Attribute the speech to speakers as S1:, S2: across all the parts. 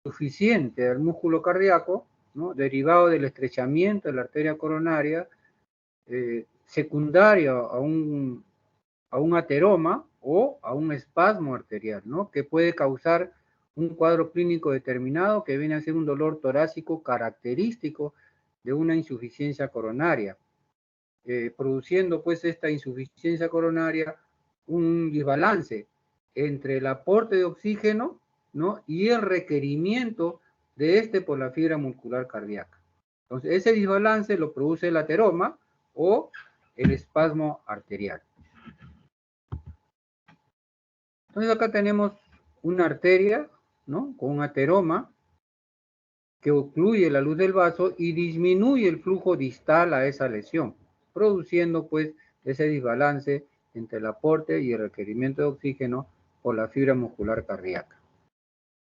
S1: suficiente al músculo cardíaco, ¿no? Derivado del estrechamiento de la arteria coronaria, secundario a un ateroma o a un espasmo arterial, ¿no? Que puede causar un cuadro clínico determinado que viene a ser un dolor torácico característico de una insuficiencia coronaria, produciendo pues esta insuficiencia coronaria un desbalance entre el aporte de oxígeno, ¿no? Y el requerimiento de este por la fibra muscular cardíaca. Entonces, ese desbalance lo produce el ateroma o el espasmo arterial. Entonces, acá tenemos una arteria, ¿no? Con un ateroma que ocluye la luz del vaso y disminuye el flujo distal a esa lesión, produciendo pues ese desbalance entre el aporte y el requerimiento de oxígeno por la fibra muscular cardíaca.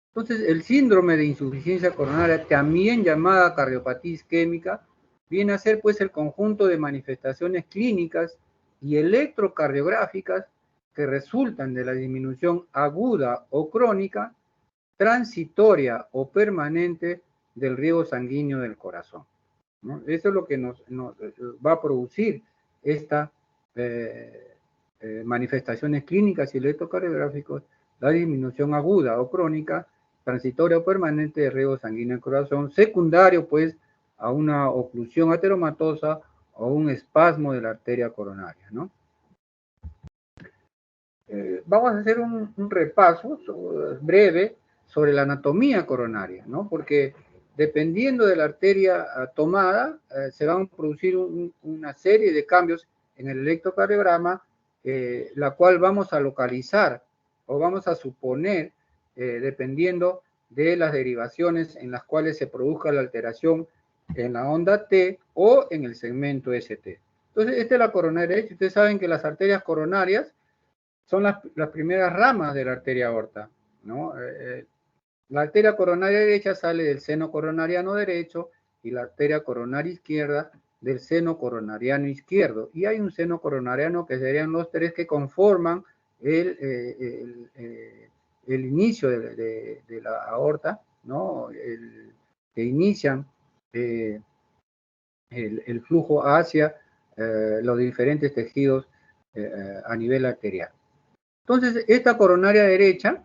S1: Entonces, el síndrome de insuficiencia coronaria, también llamada cardiopatía isquémica, viene a ser pues el conjunto de manifestaciones clínicas y electrocardiográficas que resultan de la disminución aguda o crónica, transitoria o permanente del riego sanguíneo del corazón, ¿no? Eso es lo que nos va a producir estas manifestaciones clínicas y electrocardiográficas, la disminución aguda o crónica, transitoria o permanente del riego sanguíneo del corazón, secundario pues a una oclusión ateromatosa o un espasmo de la arteria coronaria, ¿no? Vamos a hacer un repaso breve sobre la anatomía coronaria, ¿no? Porque dependiendo de la arteria tomada, se van a producir una serie de cambios en el electrocardiograma, la cual vamos a localizar o vamos a suponer, dependiendo de las derivaciones en las cuales se produzca la alteración en la onda T o en el segmento ST. Entonces, esta es la coronaria derecha. Ustedes saben que las arterias coronarias son las primeras ramas de la arteria aorta, ¿no? La arteria coronaria derecha sale del seno coronariano derecho y la arteria coronaria izquierda del seno coronariano izquierdo. Y hay un seno coronariano que serían los tres que conforman el inicio de la aorta, ¿no? Que inician el flujo hacia los diferentes tejidos a nivel arterial. Entonces, esta coronaria derecha,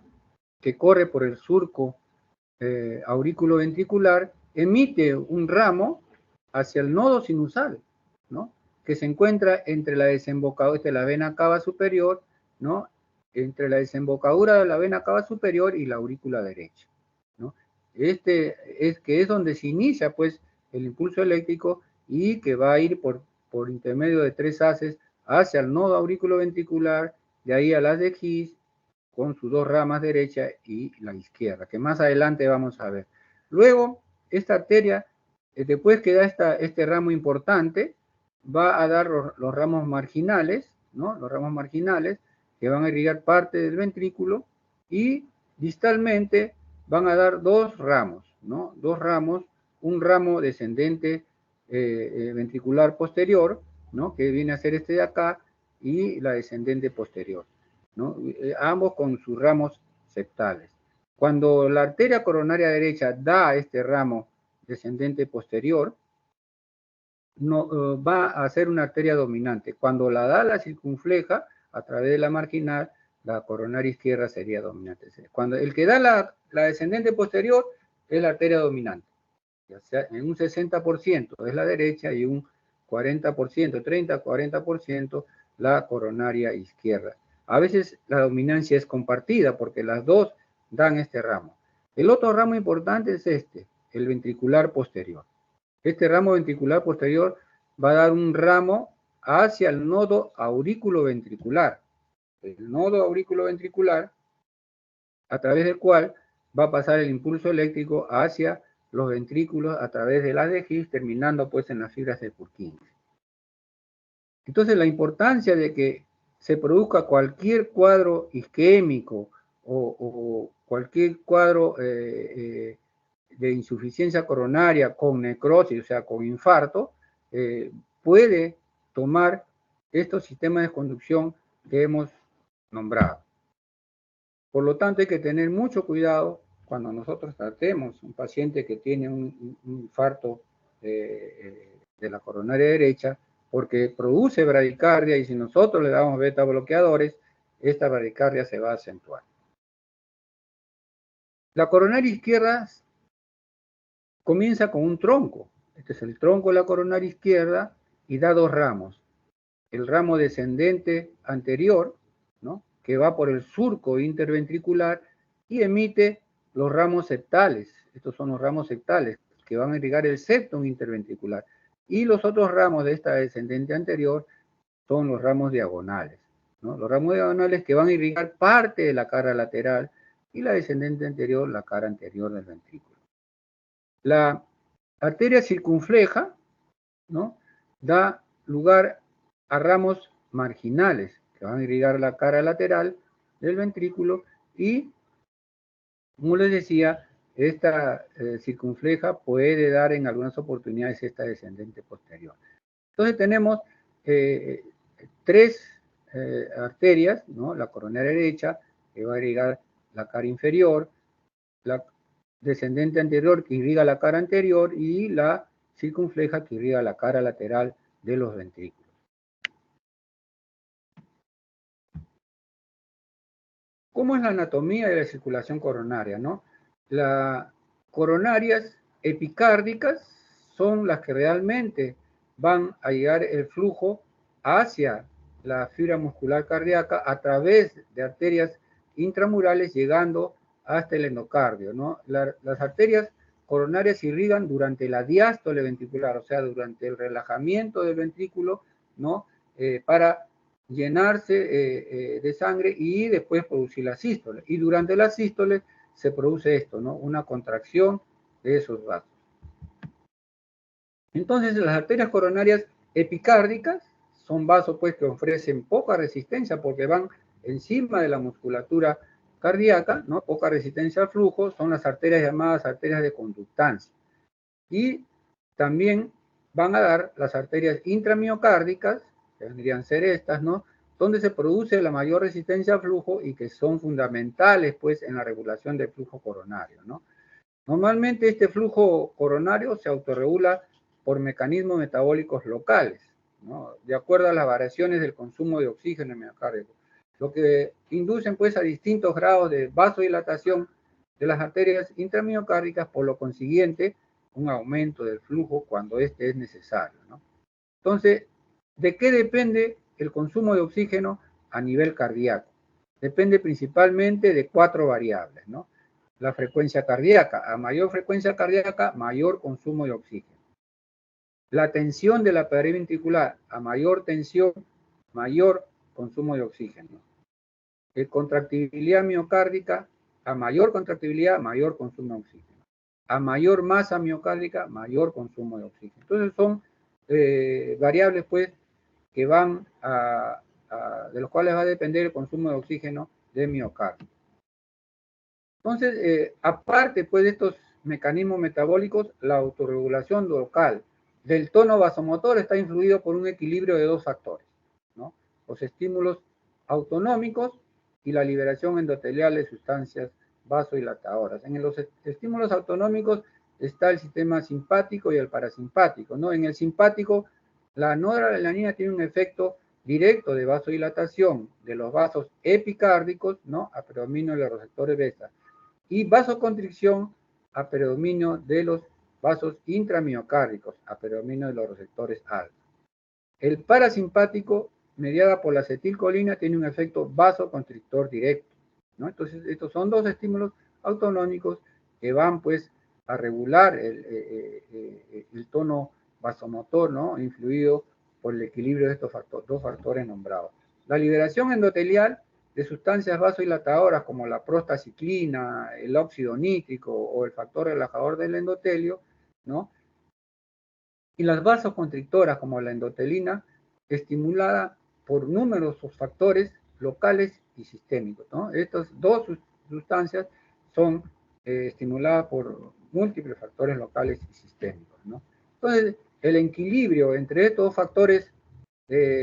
S1: que corre por el surco aurículo-ventricular, emite un ramo hacia el nodo sinusal, ¿no? Que se encuentra entre la desembocadura de la vena cava superior, ¿no? Entre la desembocadura de la vena cava superior y la aurícula derecha, ¿no? Que es donde se inicia, pues, el impulso eléctrico y que va a ir por intermedio de tres haces hacia el nodo aurículo-ventricular, de ahí a las de His, con sus dos ramas derecha y la izquierda, que más adelante vamos a ver. Luego, esta arteria, después que da este ramo importante, va a dar los ramos marginales, ¿no? Los ramos marginales que van a irrigar parte del ventrículo y distalmente van a dar dos ramos, ¿no? Dos ramos, un ramo descendente ventricular posterior, ¿no? Que viene a ser este de acá, y la descendente posterior, ¿no? Ambos con sus ramos septales. Cuando la arteria coronaria derecha da este ramo descendente posterior, no, va a ser una arteria dominante. Cuando la da la circunfleja, a través de la marginal, la coronaria izquierda sería dominante. Cuando el que da la descendente posterior es la arteria dominante. O sea, en un 60% es la derecha y un 40%, 30-40% la coronaria izquierda. A veces la dominancia es compartida porque las dos dan este ramo. El otro ramo importante es este, el ventricular posterior. Este ramo ventricular posterior va a dar un ramo hacia el nodo aurículo-ventricular. El nodo aurículo-ventricular, a través del cual va a pasar el impulso eléctrico hacia los ventrículos a través de las de His, terminando pues en las fibras de Purkinje. Entonces, la importancia de que se produzca cualquier cuadro isquémico o cualquier cuadro de insuficiencia coronaria con necrosis, o sea, con infarto, puede tomar estos sistemas de conducción que hemos nombrado. Por lo tanto, hay que tener mucho cuidado cuando nosotros tratemos un paciente que tiene un infarto de la coronaria derecha, porque produce bradicardia y si nosotros le damos beta bloqueadores, esta bradicardia se va a acentuar. La coronaria izquierda comienza con un tronco. Este es el tronco de la coronaria izquierda y da dos ramos. El ramo descendente anterior, ¿no?, que va por el surco interventricular y emite los ramos septales. Estos son los ramos septales que van a irrigar el septum interventricular. Y los otros ramos de esta descendente anterior son los ramos diagonales, ¿no? Los ramos diagonales que van a irrigar parte de la cara lateral y la descendente anterior, la cara anterior del ventrículo. La arteria circunfleja, ¿no?, da lugar a ramos marginales que van a irrigar la cara lateral del ventrículo y, como les decía, esta circunfleja puede dar en algunas oportunidades esta descendente posterior. Entonces tenemos tres arterias, ¿no? La coronaria derecha, que va a irrigar la cara inferior, la descendente anterior que irriga la cara anterior y la circunfleja que irriga la cara lateral de los ventrículos. ¿Cómo es la anatomía de la circulación coronaria, no? Las coronarias epicárdicas son las que realmente van a llegar el flujo hacia la fibra muscular cardíaca a través de arterias intramurales llegando hasta el endocardio, ¿no? Las arterias coronarias irrigan durante la diástole ventricular, o sea, durante el relajamiento del ventrículo, ¿no? Para llenarse de sangre y después producir la sístole. Y durante la sístole se produce esto, ¿no? Una contracción de esos vasos. Entonces, las arterias coronarias epicárdicas son vasos pues que ofrecen poca resistencia porque van encima de la musculatura cardíaca, ¿no? Poca resistencia al flujo, son las arterias llamadas arterias de conductancia. Y también van a dar las arterias intramiocárdicas, que vendrían a ser estas, ¿no?, donde se produce la mayor resistencia al flujo y que son fundamentales pues en la regulación del flujo coronario, ¿no? Normalmente este flujo coronario se autorregula por mecanismos metabólicos locales, ¿no?, de acuerdo a las variaciones del consumo de oxígeno en el miocardio, lo que inducen pues a distintos grados de vasodilatación de las arterias intramiocárdicas, por lo consiguiente un aumento del flujo cuando este es necesario, ¿no? Entonces, ¿de qué depende el consumo de oxígeno a nivel cardíaco? Depende principalmente de 4 variables, ¿no? La frecuencia cardíaca. A mayor frecuencia cardíaca, mayor consumo de oxígeno. La tensión de la pared ventricular. A mayor tensión, mayor consumo de oxígeno. La contractibilidad miocárdica. A mayor contractibilidad, mayor consumo de oxígeno. A mayor masa miocárdica, mayor consumo de oxígeno. Entonces son variables pues que van de los cuales va a depender el consumo de oxígeno del miocardio. Entonces, aparte pues de estos mecanismos metabólicos, la autorregulación local del tono vasomotor está influido por un equilibrio de dos factores, ¿no? Los estímulos autonómicos y la liberación endotelial de sustancias vasodilatadoras. En los estímulos autonómicos está el sistema simpático y el parasimpático, ¿no? En el simpático, la noradrenalina tiene un efecto directo de vasodilatación de los vasos epicárdicos, ¿no?, a predominio de los receptores beta, y vasoconstricción a predominio de los vasos intramiocárdicos, a predominio de los receptores alfa. El parasimpático, mediada por la acetilcolina, tiene un efecto vasoconstrictor directo, ¿no? Entonces, estos son dos estímulos autonómicos que van pues a regular el tono vasomotor, ¿no?, influido por el equilibrio de estos dos factores nombrados. La liberación endotelial de sustancias vasodilatadoras como la prostaciclina, el óxido nítrico o el factor relajador del endotelio, ¿no?, y las vasoconstrictoras como la endotelina, estimulada por numerosos factores locales y sistémicos, ¿no? Estas dos sustancias son estimuladas por múltiples factores locales y sistémicos, ¿no? Entonces, el equilibrio entre estos factores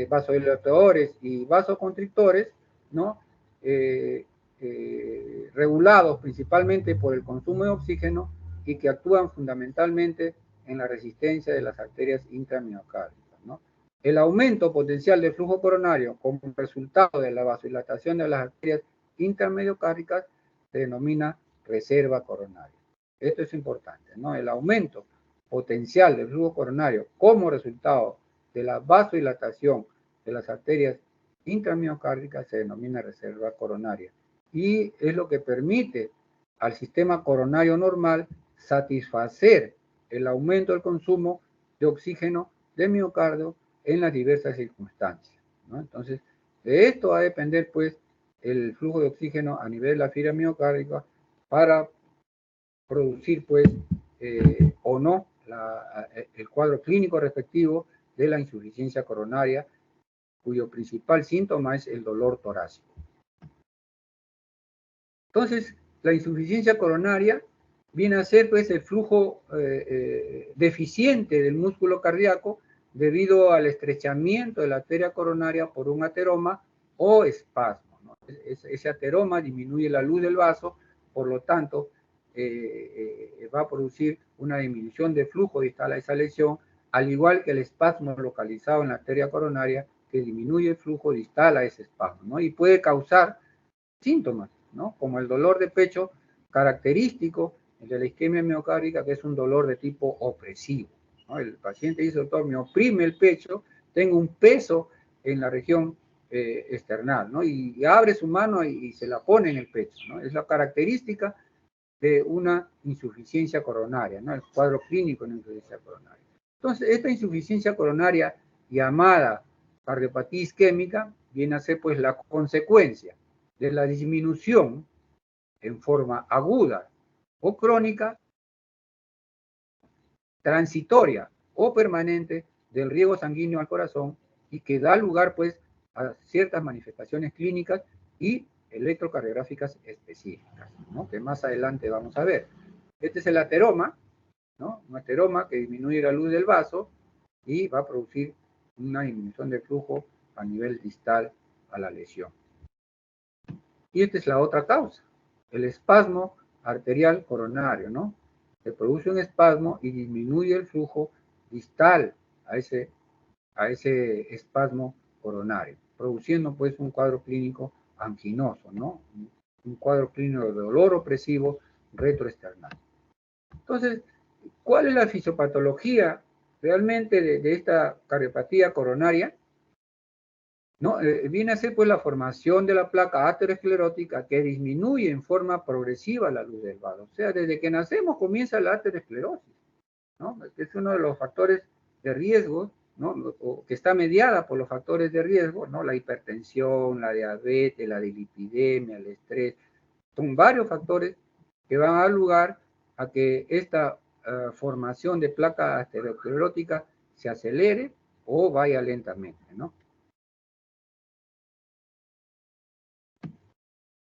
S1: vasodilatadores y vasoconstrictores, ¿no?, regulados principalmente por el consumo de oxígeno y que actúan fundamentalmente en la resistencia de las arterias intramiocárdicas, ¿no? El aumento potencial del flujo coronario como resultado de la vasodilatación de las arterias intramiocárdicas se denomina reserva coronaria. Esto es importante, ¿no? El aumento potencial del flujo coronario como resultado de la vasodilatación de las arterias intramiocárdicas se denomina reserva coronaria y es lo que permite al sistema coronario normal satisfacer el aumento del consumo de oxígeno de miocardio en las diversas circunstancias, ¿no? Entonces, de esto va a depender, pues, el flujo de oxígeno a nivel de la fibra miocárdica para producir, pues, o no el cuadro clínico respectivo de la insuficiencia coronaria, cuyo principal síntoma es el dolor torácico. Entonces, la insuficiencia coronaria viene a ser, pues, el flujo deficiente del músculo cardíaco debido al estrechamiento de la arteria coronaria por un ateroma o espasmo, ¿no? Ese ateroma disminuye la luz del vaso, por lo tanto, va a producir una disminución de flujo distal a esa lesión, al igual que el espasmo localizado en la arteria coronaria, que disminuye el flujo distal a ese espasmo, ¿no? Y puede causar síntomas, ¿no? Como el dolor de pecho característico de la isquemia miocárdica, que es un dolor de tipo opresivo, ¿no? El paciente dice, doctor, me oprime el pecho, tengo un peso en la región external, ¿no? Y abre su mano y se la pone en el pecho, ¿no? Es la característica de una insuficiencia coronaria, ¿no? El cuadro clínico de una insuficiencia coronaria. Entonces, esta insuficiencia coronaria llamada cardiopatía isquémica viene a ser, pues, la consecuencia de la disminución en forma aguda o crónica, transitoria o permanente del riego sanguíneo al corazón y que da lugar, pues, a ciertas manifestaciones clínicas y electrocardiográficas específicas, ¿no? Que más adelante vamos a ver. Este es el ateroma, ¿no? Un ateroma que disminuye la luz del vaso y va a producir una disminución de flujo a nivel distal a la lesión. Y esta es la otra causa, el espasmo arterial coronario, ¿no? Se produce un espasmo y disminuye el flujo distal a ese espasmo coronario, produciendo, pues, un cuadro clínico anginoso, ¿no? Un cuadro clínico de dolor opresivo retroesternal. Entonces, ¿cuál es la fisiopatología realmente de esta cardiopatía coronaria? ¿No? Viene a ser, pues, la formación de la placa aterosclerótica que disminuye en forma progresiva la luz del vaso. O sea, desde que nacemos comienza la aterosclerosis, ¿no? Es uno de los factores de riesgo, ¿no? O que está mediada por los factores de riesgo, ¿no? La hipertensión, la diabetes, la dislipidemia, el estrés. Son varios factores que van a dar lugar a que esta formación de placa aterosclerótica se acelere o vaya lentamente, ¿no?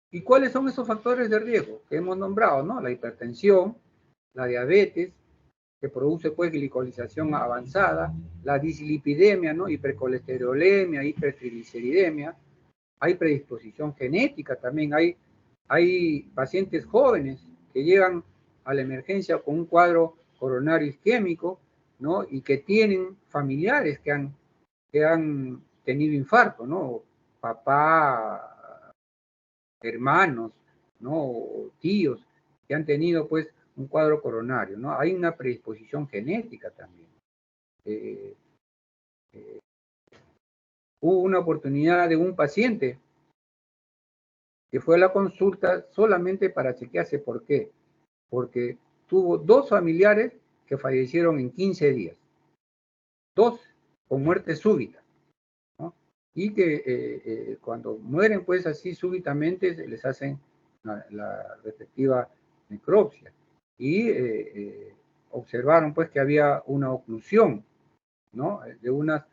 S1: ¿Y cuáles son esos factores de riesgo que hemos nombrado, ¿no? La hipertensión, la diabetes, que produce, pues, glicolización avanzada, la dislipidemia, ¿no? Hipercolesterolemia, hipertrigliceridemia, hay predisposición genética también, hay pacientes jóvenes que llegan a la emergencia con un cuadro coronario isquémico, ¿no? Y que tienen familiares que han tenido infarto, ¿no? Papá, hermanos, ¿no? O tíos que han tenido, pues, un cuadro coronario, ¿no? Hay una predisposición genética también. Hubo una oportunidad de un paciente que fue a la consulta solamente para chequearse. ¿Por qué? Porque tuvo 2 familiares que fallecieron en 15 días. 2 con muerte súbita, ¿no? Y que cuando mueren, pues, así súbitamente, se les hacen la respectiva necropsia. Y observaron, pues, que había una oclusión, ¿no? De una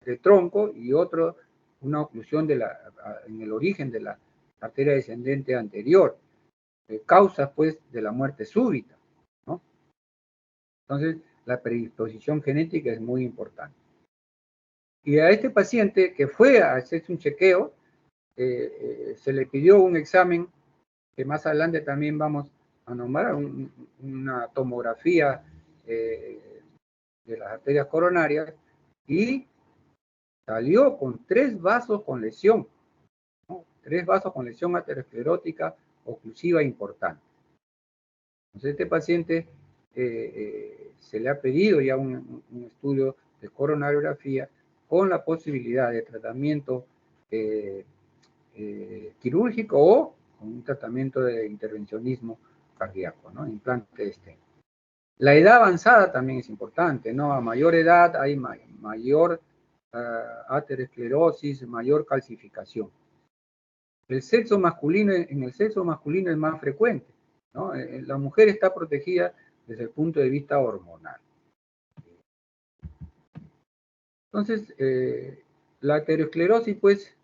S1: de tronco y una oclusión en el origen de la arteria descendente anterior, causas, pues, de la muerte súbita, ¿no? Entonces, la predisposición genética es muy importante. Y a este paciente que fue a hacerse un chequeo, se le pidió un examen que más adelante también vamos a nombrar, una tomografía de las arterias coronarias, y salió con 3 vasos con lesión, ¿no? 3 vasos con lesión aterosclerótica oclusiva importante. Entonces, este paciente se le ha pedido ya un estudio de coronariografía con la posibilidad de tratamiento quirúrgico o con un tratamiento de intervencionismo cardíaco, ¿no? Implante de stent. La edad avanzada también es importante, ¿no? A mayor edad hay mayor aterosclerosis, mayor calcificación. El sexo masculino, en el sexo masculino es más frecuente, ¿no? La mujer está protegida desde el punto de vista hormonal. Entonces, la aterosclerosis, pues,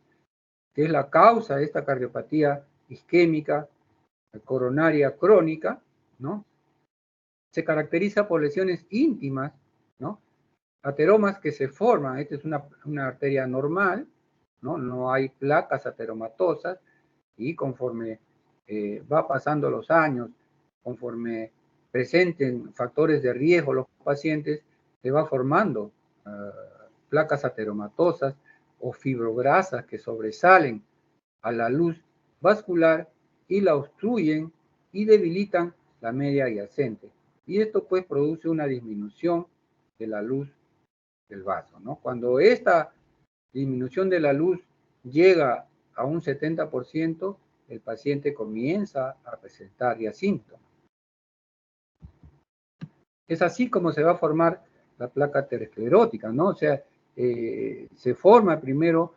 S1: que es la causa de esta cardiopatía isquémica coronaria crónica, ¿no? Se caracteriza por lesiones íntimas, ¿no? Ateromas que se forman, esta es una arteria normal, ¿no? No hay placas ateromatosas, y conforme va pasando los años, conforme presenten factores de riesgo los pacientes, se va formando placas ateromatosas o fibrograsas que sobresalen a la luz vascular y la obstruyen y debilitan la media adyacente. Y esto pues produce una disminución de la luz del vaso, ¿no? Cuando esta disminución de la luz llega a un 70%, el paciente comienza a presentar ya síntomas. Es así como se va a formar la placa aterosclerótica, ¿no? O sea, se forma primero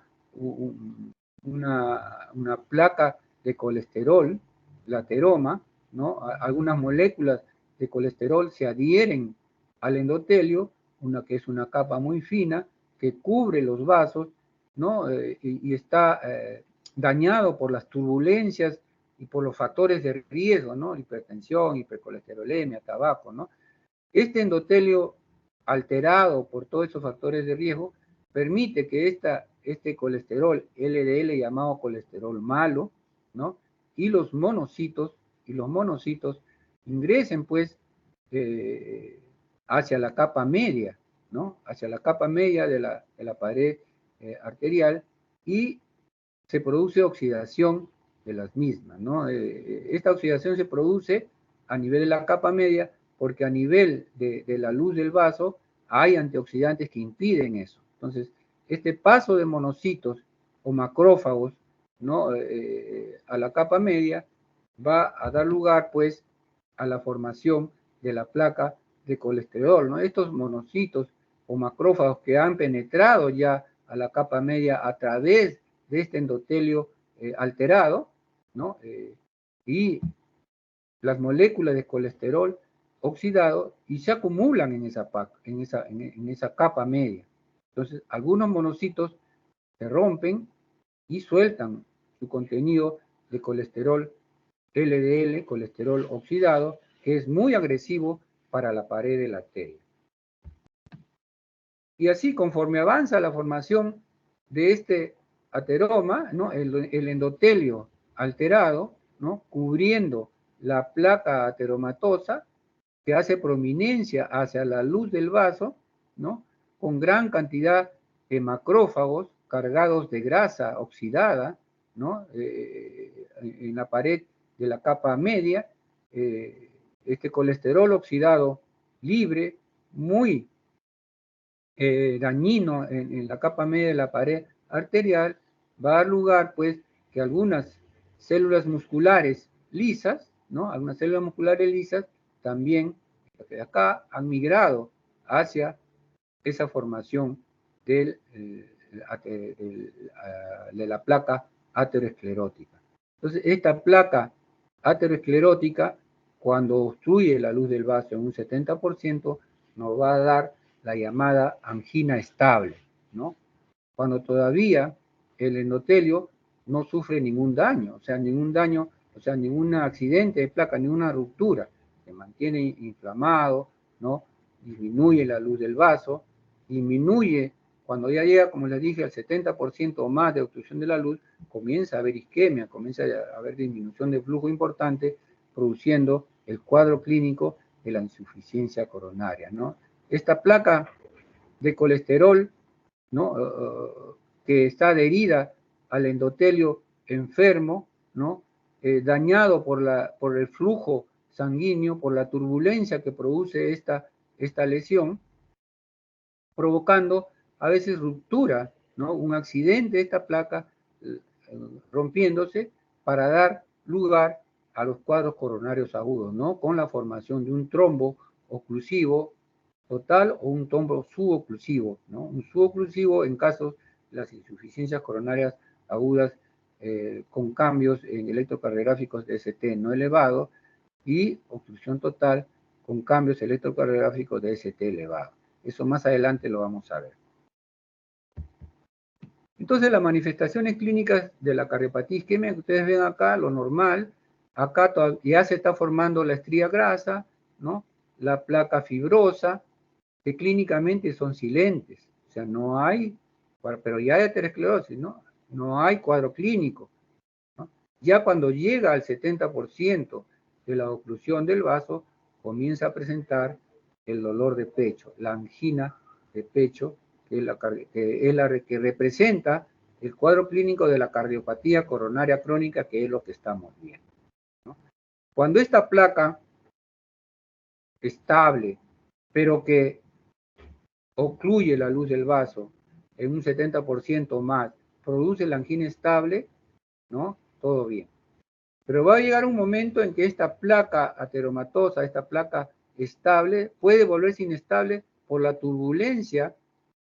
S1: una placa de colesterol, la ateroma, ¿no? Algunas moléculas de colesterol se adhieren al endotelio, una que es una capa muy fina que cubre los vasos, ¿no? Y está dañado por las turbulencias y por los factores de riesgo, ¿no? Hipertensión, hipercolesterolemia, tabaco, ¿no? Este endotelio alterado por todos esos factores de riesgo permite que este colesterol LDL, llamado colesterol malo, ¿no? Y los monocitos ingresen pues hacia la capa media, ¿no? Hacia la capa media de la pared arterial, y se produce oxidación de las mismas, ¿no? Esta oxidación se produce a nivel de la capa media porque a nivel de la luz del vaso hay antioxidantes que impiden eso. Entonces, este paso de monocitos o macrófagos, ¿no? A la capa media va a dar lugar pues a la formación de la placa de colesterol, ¿no? Estos monocitos o macrófagos que han penetrado ya a la capa media a través de este endotelio alterado, ¿no? Y las moléculas de colesterol oxidado y se acumulan en esa capa media. Entonces, algunos monocitos se rompen y sueltan su contenido de colesterol LDL, colesterol oxidado, que es muy agresivo para la pared de la arteria. Y así, conforme avanza la formación de este ateroma, ¿no? El endotelio alterado, ¿no? Cubriendo la placa ateromatosa, que hace prominencia hacia la luz del vaso, ¿no? Con gran cantidad de macrófagos cargados de grasa oxidada, ¿no? En la pared de la capa media, este colesterol oxidado libre, muy dañino en la capa media de la pared arterial, va a dar lugar, pues, que algunas células musculares lisas, ¿no? Algunas células musculares lisas también, de acá, han migrado hacia esa formación de la placa aterosclerótica. Entonces, esta placa aterosclerótica, cuando obstruye la luz del vaso en un 70%, nos va a dar la llamada angina estable, ¿no? Cuando todavía el endotelio no sufre ningún daño, ningún accidente de placa, ninguna ruptura, se mantiene inflamado, ¿no? Disminuye la luz del vaso, disminuye Cuando ya llega, como les dije, al 70% o más de obstrucción de la luz, comienza a haber isquemia, comienza a haber disminución de flujo importante, produciendo el cuadro clínico de la insuficiencia coronaria, ¿no? Esta placa de colesterol, ¿no? Que está adherida al endotelio enfermo, ¿no? Dañado por el flujo sanguíneo, por la turbulencia que produce esta lesión, provocando a veces ruptura, ¿no? Un accidente de esta placa rompiéndose para dar lugar a los cuadros coronarios agudos, ¿no? Con la formación de un trombo oclusivo total o un trombo suboclusivo, ¿no? Un suboclusivo en casos de las insuficiencias coronarias agudas con cambios en electrocardiográficos de ST no elevado y obstrucción total con cambios electrocardiográficos de ST elevado. Eso más adelante lo vamos a ver. Entonces, las manifestaciones clínicas de la cardiopatía isquémica que ustedes ven acá, lo normal, acá ya se está formando la estría grasa, ¿no? La placa fibrosa, que clínicamente son silentes, o sea, no hay, pero ya hay aterosclerosis, ¿no? No hay cuadro clínico, ¿no? Ya cuando llega al 70% de la oclusión del vaso, comienza a presentar el dolor de pecho, la angina de pecho, que que representa el cuadro clínico de la cardiopatía coronaria crónica, que es lo que estamos viendo, ¿no? Cuando esta placa estable, pero que ocluye la luz del vaso en un 70% más, produce la angina estable, ¿no? Todo bien. Pero va a llegar un momento en que esta placa ateromatosa, esta placa estable, puede volverse inestable por la turbulencia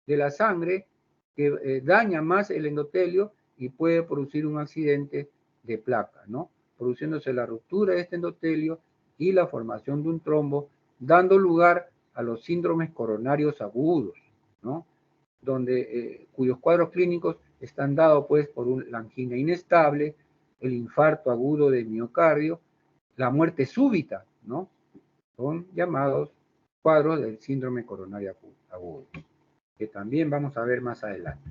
S1: de la sangre que daña más el endotelio y puede producir un accidente de placa, ¿no? Produciéndose la ruptura de este endotelio y la formación de un trombo, dando lugar a los síndromes coronarios agudos, ¿no? Cuyos cuadros clínicos están dados pues por la angina inestable, el infarto agudo del miocardio, la muerte súbita, ¿no? Son llamados cuadros del síndrome coronario agudo, que también vamos a ver más adelante.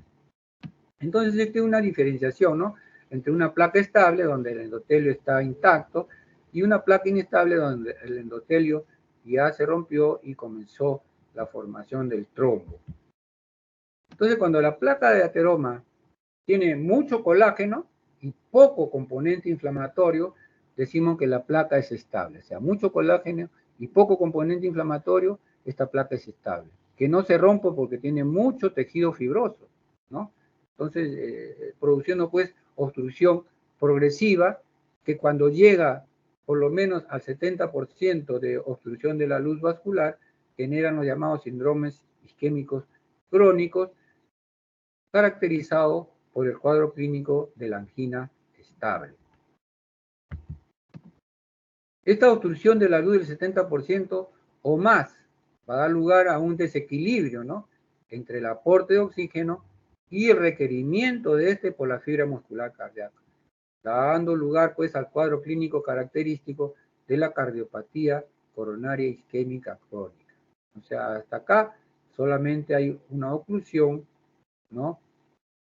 S1: Entonces, existe una diferenciación, ¿no? Entre una placa estable, donde el endotelio está intacto, y una placa inestable, donde el endotelio ya se rompió y comenzó la formación del trombo. Entonces, cuando la placa de ateroma tiene mucho colágeno y poco componente inflamatorio, decimos que la placa es estable. O sea, mucho colágeno y poco componente inflamatorio, esta placa es estable. Que no se rompe porque tiene mucho tejido fibroso, ¿no? Entonces, produciendo pues obstrucción progresiva que cuando llega por lo menos al 70% de obstrucción de la luz vascular, generan los llamados síndromes isquémicos crónicos, caracterizado por el cuadro clínico de la angina estable. Esta obstrucción de la luz del 70% o más va a dar lugar a un desequilibrio, ¿no? Entre el aporte de oxígeno y el requerimiento de este por la fibra muscular cardíaca, dando lugar pues al cuadro clínico característico de la cardiopatía coronaria isquémica crónica. O sea, hasta acá solamente hay una oclusión, ¿no?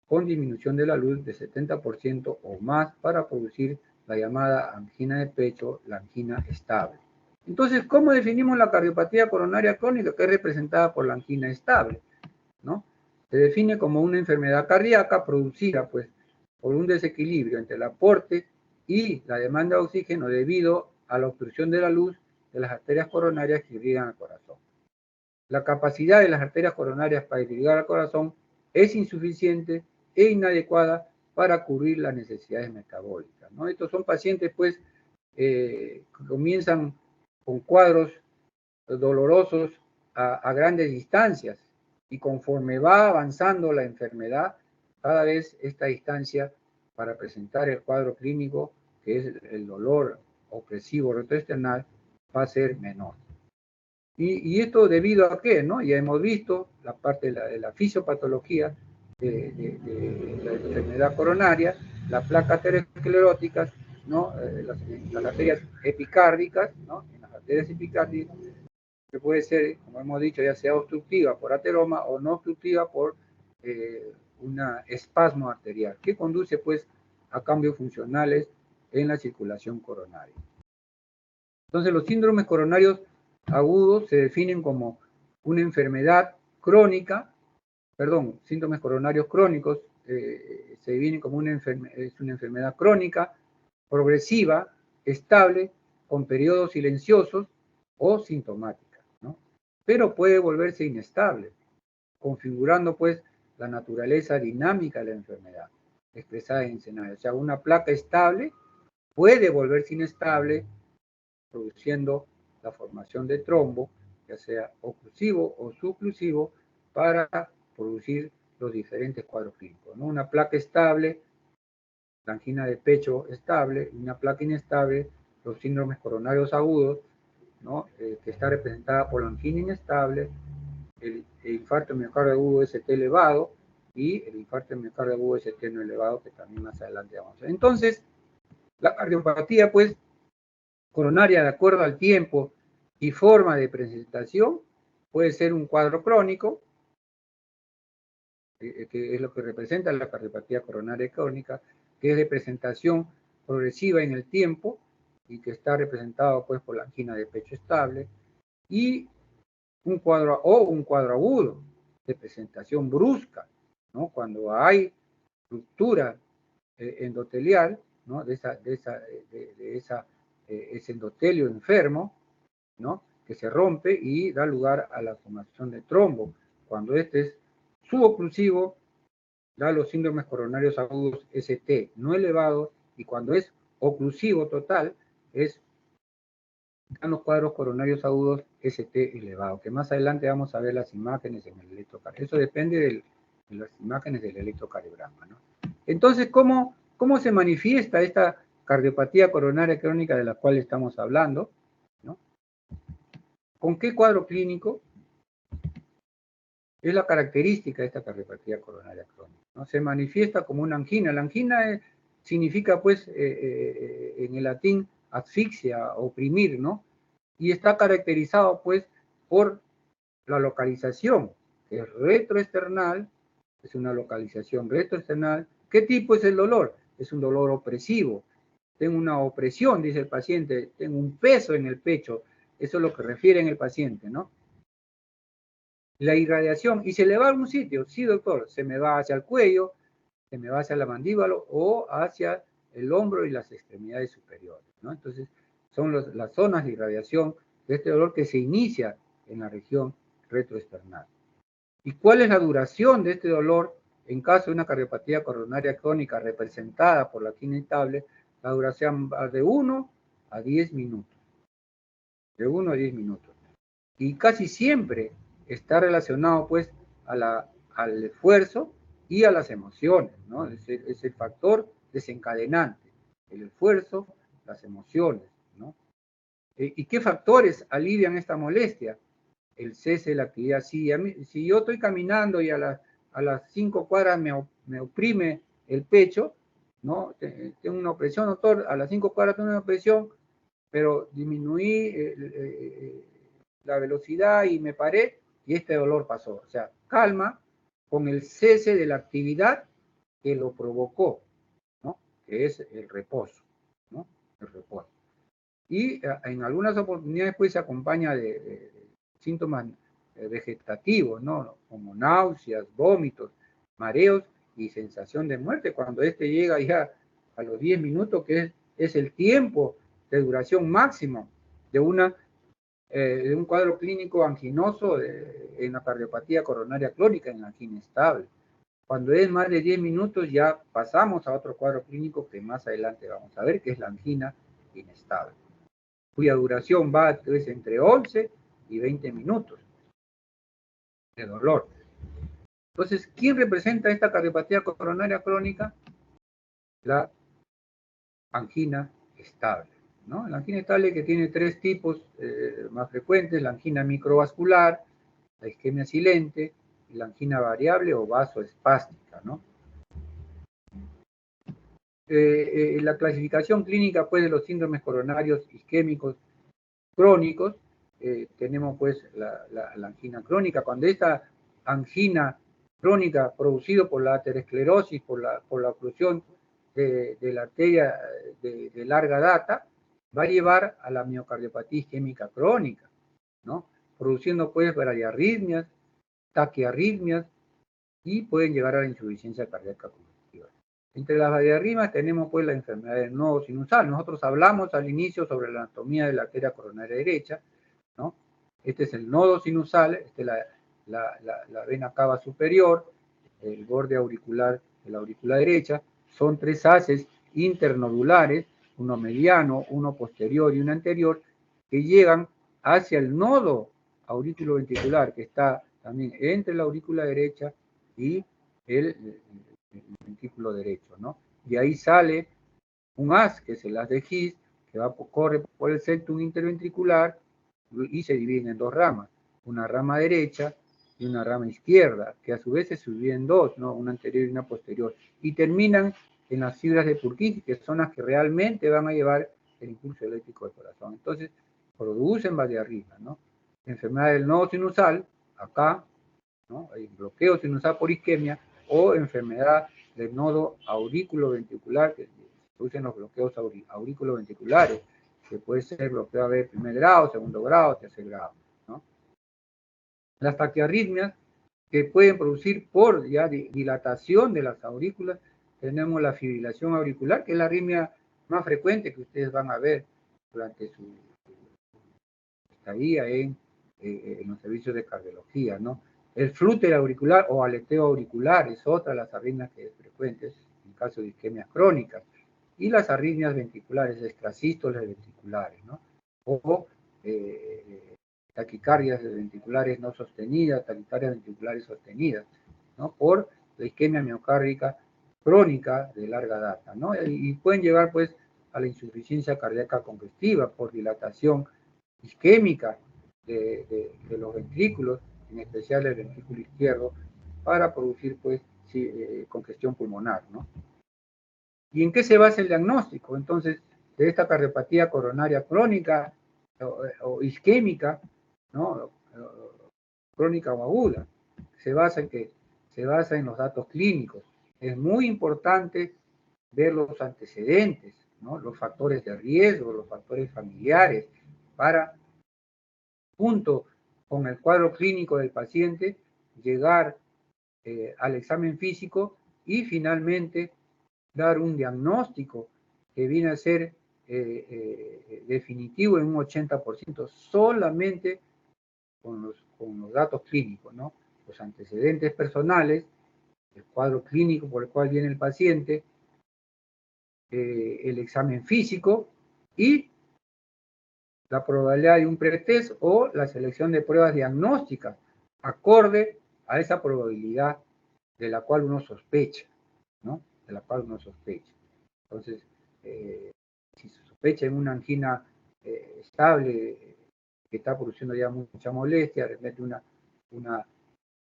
S1: Con disminución de la luz de 70% o más para producir la llamada angina de pecho, la angina estable. Entonces, ¿cómo definimos la cardiopatía coronaria crónica, que es representada por la angina estable, ¿no? Se define como una enfermedad cardíaca producida pues, por un desequilibrio entre el aporte y la demanda de oxígeno debido a la obstrucción de la luz de las arterias coronarias que irrigan al corazón. La capacidad de las arterias coronarias para irrigar al corazón es insuficiente e inadecuada para cubrir las necesidades metabólicas, ¿no? Estos son pacientes, pues, que comienzan con cuadros dolorosos a grandes distancias y conforme va avanzando la enfermedad, cada vez esta distancia para presentar el cuadro clínico, que es el dolor opresivo retroesternal, va a ser menor. Y esto debido a qué, ¿no? Ya hemos visto la parte de la fisiopatología de la enfermedad coronaria, las placas ateroscleróticas, ¿no? Las arterias epicárdicas, ¿no? En las arterias epicárdicas, que puede ser, como hemos dicho, ya sea obstructiva por ateroma o no obstructiva por un espasmo arterial, que conduce pues a cambios funcionales en la circulación coronaria. Entonces los síndromes coronarios agudos se definen como una enfermedad crónica, síndromes coronarios crónicos se definen como una enfermedad crónica, progresiva, estable, con periodos silenciosos o sintomática, ¿no? Pero puede volverse inestable, configurando pues la naturaleza dinámica de la enfermedad, expresada en escenario. O sea, una placa estable puede volverse inestable, produciendo la formación de trombo, ya sea oclusivo o subclusivo, para producir los diferentes cuadros clínicos, ¿no? Una placa estable, la angina de pecho estable, y una placa inestable, los síndromes coronarios agudos, ¿no? Que está representada por la angina inestable, el infarto miocardio agudo ST elevado y el infarto miocardio agudo ST no elevado, que también más adelante vamos a ver. Entonces, la cardiopatía, pues, coronaria, de acuerdo al tiempo y forma de presentación, puede ser un cuadro crónico, que es lo que representa la cardiopatía coronaria crónica, que es de presentación progresiva en el tiempo y que está representado pues por la angina de pecho estable, y un cuadro agudo de presentación brusca, ¿no? Cuando hay ruptura endotelial, ¿no? Ese endotelio enfermo, ¿no? Que se rompe y da lugar a la formación de trombo. Cuando este es suboclusivo, da los síndromes coronarios agudos ST no elevados, y cuando es oclusivo total, dan los cuadros coronarios agudos ST elevado, que más adelante vamos a ver las imágenes en el electrocardiograma. Eso depende de las imágenes del electrocardiograma, ¿no? Entonces, ¿cómo se manifiesta esta cardiopatía coronaria crónica de la cual estamos hablando, ¿no? ¿Con qué cuadro clínico? Es la característica de esta cardiopatía coronaria crónica, ¿no? Se manifiesta como una angina. La angina significa, pues, en el latín, asfixia, oprimir, ¿no? Y está caracterizado, pues, por la localización, que es retroesternal, es una localización retroesternal. ¿Qué tipo es el dolor? Es un dolor opresivo. Tengo una opresión, dice el paciente, tengo un peso en el pecho. Eso es lo que refiere en el paciente, ¿no? La irradiación, y se le va a algún sitio, sí, doctor, se me va hacia el cuello, se me va hacia la mandíbula o hacia el hombro y las extremidades superiores, ¿no? Entonces, son las zonas de irradiación de este dolor que se inicia en la región retroesternal. ¿Y cuál es la duración de este dolor en caso de una cardiopatía coronaria crónica representada por la angina inestable? La duración va de 1 a 10 minutos. De 1 a 10 minutos. Y casi siempre está relacionado pues al esfuerzo y a las emociones, ¿no? Es el factor desencadenante, el esfuerzo, las emociones, ¿no? ¿Y qué factores alivian esta molestia? El cese de la actividad. Si yo estoy caminando y a las 5 cuadras me oprime el pecho, ¿no? Tengo una opresión, doctor, a las 5 cuadras tengo una opresión, pero disminuí la velocidad y me paré y este dolor pasó. O sea, calma con el cese de la actividad que lo provocó, ¿no? Que es el reposo, ¿no? El reposo. Y en algunas oportunidades pues se acompaña de síntomas vegetativos, ¿no? Como náuseas, vómitos, mareos y sensación de muerte, cuando este llega ya a los 10 minutos, que es el tiempo de duración máximo de un cuadro clínico anginoso en la cardiopatía coronaria crónica, en la angina estable. Cuando es más de 10 minutos ya pasamos a otro cuadro clínico que más adelante vamos a ver, que es la angina inestable, cuya duración va pues, entre 11 y 20 minutos de dolor. Entonces, ¿quién representa esta cardiopatía coronaria crónica? La angina estable, ¿no? La angina estable, que tiene 3 tipos más frecuentes: la angina microvascular, la isquemia silente y la angina variable o vasoespástica, ¿no? La clasificación clínica pues, de los síndromes coronarios isquémicos crónicos, tenemos pues la angina crónica. Cuando esta angina crónica producido por la aterosclerosis, por la oclusión de la arteria de larga data, va a llevar a la miocardiopatía isquémica crónica, ¿no? Produciendo pues bradiarritmias, taquiarritmias y pueden llegar a la insuficiencia cardíaca congestiva. Entre las bradiarritmias tenemos pues la enfermedad del nodo sinusal. Nosotros hablamos al inicio sobre la anatomía de la arteria coronaria derecha, ¿no? Este es el nodo sinusal, este es la vena cava superior, el borde auricular de la aurícula derecha. Son tres haces internodulares, uno mediano, uno posterior y uno anterior, que llegan hacia el nodo auriculoventricular, que está también entre la aurícula derecha y el ventrículo derecho, ¿no? Y ahí sale un haz, que es el haz de His, que corre por el septum interventricular y se dividen en dos ramas, una rama derecha y una rama izquierda, que a su vez se subdividen en dos, ¿no? Una anterior y una posterior, y terminan en las fibras de Purkinje, que son las que realmente van a llevar el impulso eléctrico del corazón. Entonces, producen bradiarritmias, ¿no? Enfermedad del nodo sinusal, acá, ¿no? Hay bloqueo sinusal por isquemia, o enfermedad del nodo auriculoventricular, que producen los bloqueos auriculoventriculares, que puede ser bloqueo de primer grado, segundo grado, tercer grado, ¿no? Las taquiarritmias, que pueden producir por ya dilatación de las aurículas, tenemos la fibrilación auricular, que es la arritmia más frecuente que ustedes van a ver durante su estadía en los servicios de cardiología, ¿no? El flúter auricular o aleteo auricular es otra de las arritmias que es frecuente en caso de isquemias crónicas. Y las arritmias ventriculares, extrasístoles ventriculares, ¿no? O taquicardias ventriculares no sostenidas, taquicardias ventriculares sostenidas, ¿no? Por la isquemia miocárdica crónica de larga data, ¿no? Y pueden llevar, pues, a la insuficiencia cardíaca congestiva por dilatación isquémica de los ventrículos, en especial el ventrículo izquierdo, para producir, pues, congestión pulmonar, ¿no? ¿Y en qué se basa el diagnóstico? Entonces, de esta cardiopatía coronaria crónica o isquémica, ¿no? Crónica o aguda, se basa en los datos clínicos. Es muy importante ver los antecedentes, ¿no? Los factores de riesgo, los factores familiares, para, junto con el cuadro clínico del paciente, llegar al examen físico y finalmente dar un diagnóstico que viene a ser definitivo en un 80%, solamente con los datos clínicos, ¿no? Los antecedentes personales, el cuadro clínico por el cual viene el paciente, el examen físico y la probabilidad de un pretest o la selección de pruebas diagnósticas acorde a esa probabilidad de la cual uno sospecha, ¿no? De la cual uno sospecha. Entonces, si se sospecha en una angina estable que está produciendo ya mucha molestia, de repente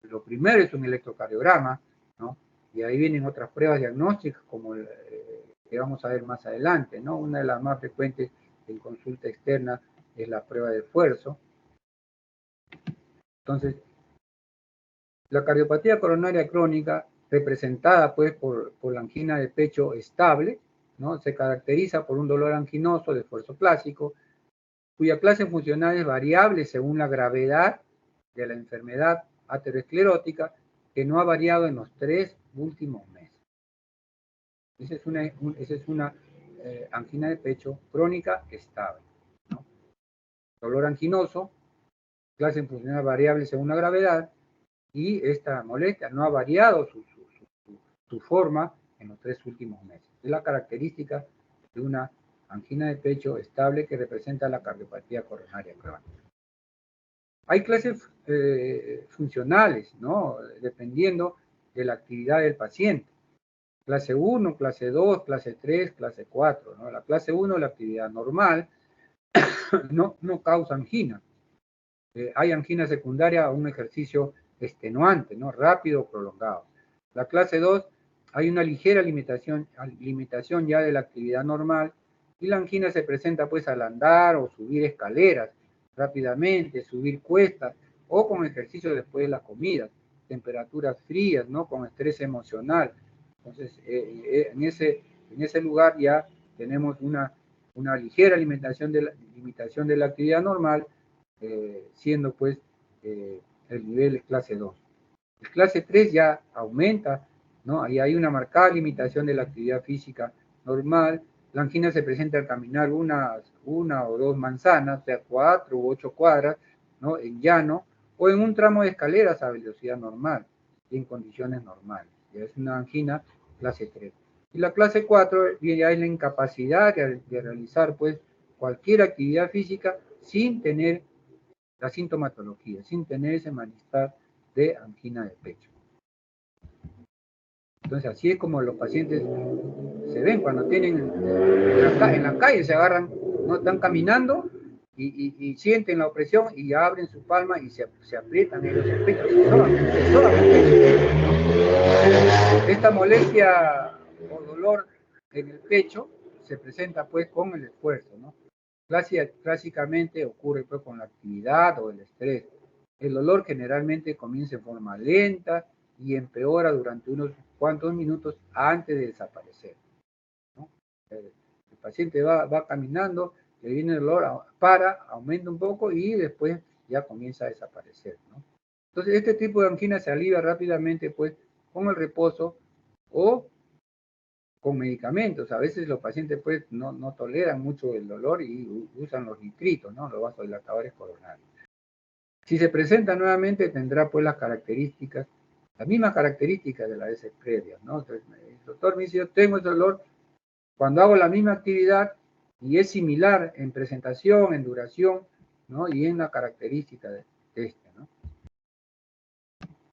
S1: lo primero es un electrocardiograma, ¿no? Y ahí vienen otras pruebas diagnósticas como que vamos a ver más adelante, ¿no? Una de las más frecuentes en consulta externa es la prueba de esfuerzo. Entonces, la cardiopatía coronaria crónica, representada pues por la angina de pecho estable, ¿no? Se caracteriza por un dolor anginoso de esfuerzo clásico, cuya clase funcional es variable según la gravedad de la enfermedad aterosclerótica, que no ha variado en los 3 últimos meses. Esa es una angina de pecho crónica estable, ¿no? Dolor anginoso, clase funcional variable según la gravedad, y esta molestia no ha variado su forma en los 3 últimos meses. Es la característica de una angina de pecho estable que representa la cardiopatía coronaria crónica. Hay clases funcionales, ¿no? Dependiendo de la actividad del paciente. Clase 1, clase 2, clase 3, clase 4, ¿no? La clase 1, la actividad normal, no causa angina. Hay angina secundaria a un ejercicio extenuante, ¿no? Rápido o prolongado. La clase 2, hay una ligera limitación ya de la actividad normal, y la angina se presenta pues al andar o subir escaleras rápidamente, subir cuestas o con ejercicio después de la comida. temperaturas frías, ¿no? Con estrés emocional. Entonces, en ese lugar ya tenemos una ligera limitación de la actividad normal, siendo pues el nivel es clase 2. El clase 3 ya aumenta, ¿no? Ahí hay una marcada limitación de la actividad física normal. La angina se presenta al caminar una o dos manzanas, o sea, 4 u 8 cuadras, ¿no? En llano, o en un tramo de escaleras a velocidad normal y en condiciones normales. Ya es una angina clase 3. Y la clase 4 ya es la incapacidad de realizar pues cualquier actividad física sin tener la sintomatología, sin tener ese malestar de angina de pecho. Entonces así es como los pacientes se ven cuando tienen en la calle, se agarran, ¿no? Están caminando y sienten la opresión y ya abren su palma y se aprietan en los pechos. Esta molestia o dolor en el pecho se presenta pues con el esfuerzo, ¿no? Clásicamente ocurre pues con la actividad o el estrés. El dolor generalmente comienza en forma lenta y empeora durante unos cuantos minutos antes de desaparecer, ¿no? El paciente va caminando, le viene el dolor, aumenta un poco y después ya comienza a desaparecer, ¿no? Entonces, este tipo de angina se alivia rápidamente pues con el reposo o con medicamentos. A veces los pacientes pues no toleran mucho el dolor y usan los nitritos, ¿no? Los vasodilatadores coronarios. Si se presenta nuevamente tendrá pues las mismas características de la veces previas, ¿no? Entonces, el doctor me dice, yo tengo ese dolor cuando hago la misma actividad y es similar en presentación, en duración, ¿no? Y en la característica de este, ¿no?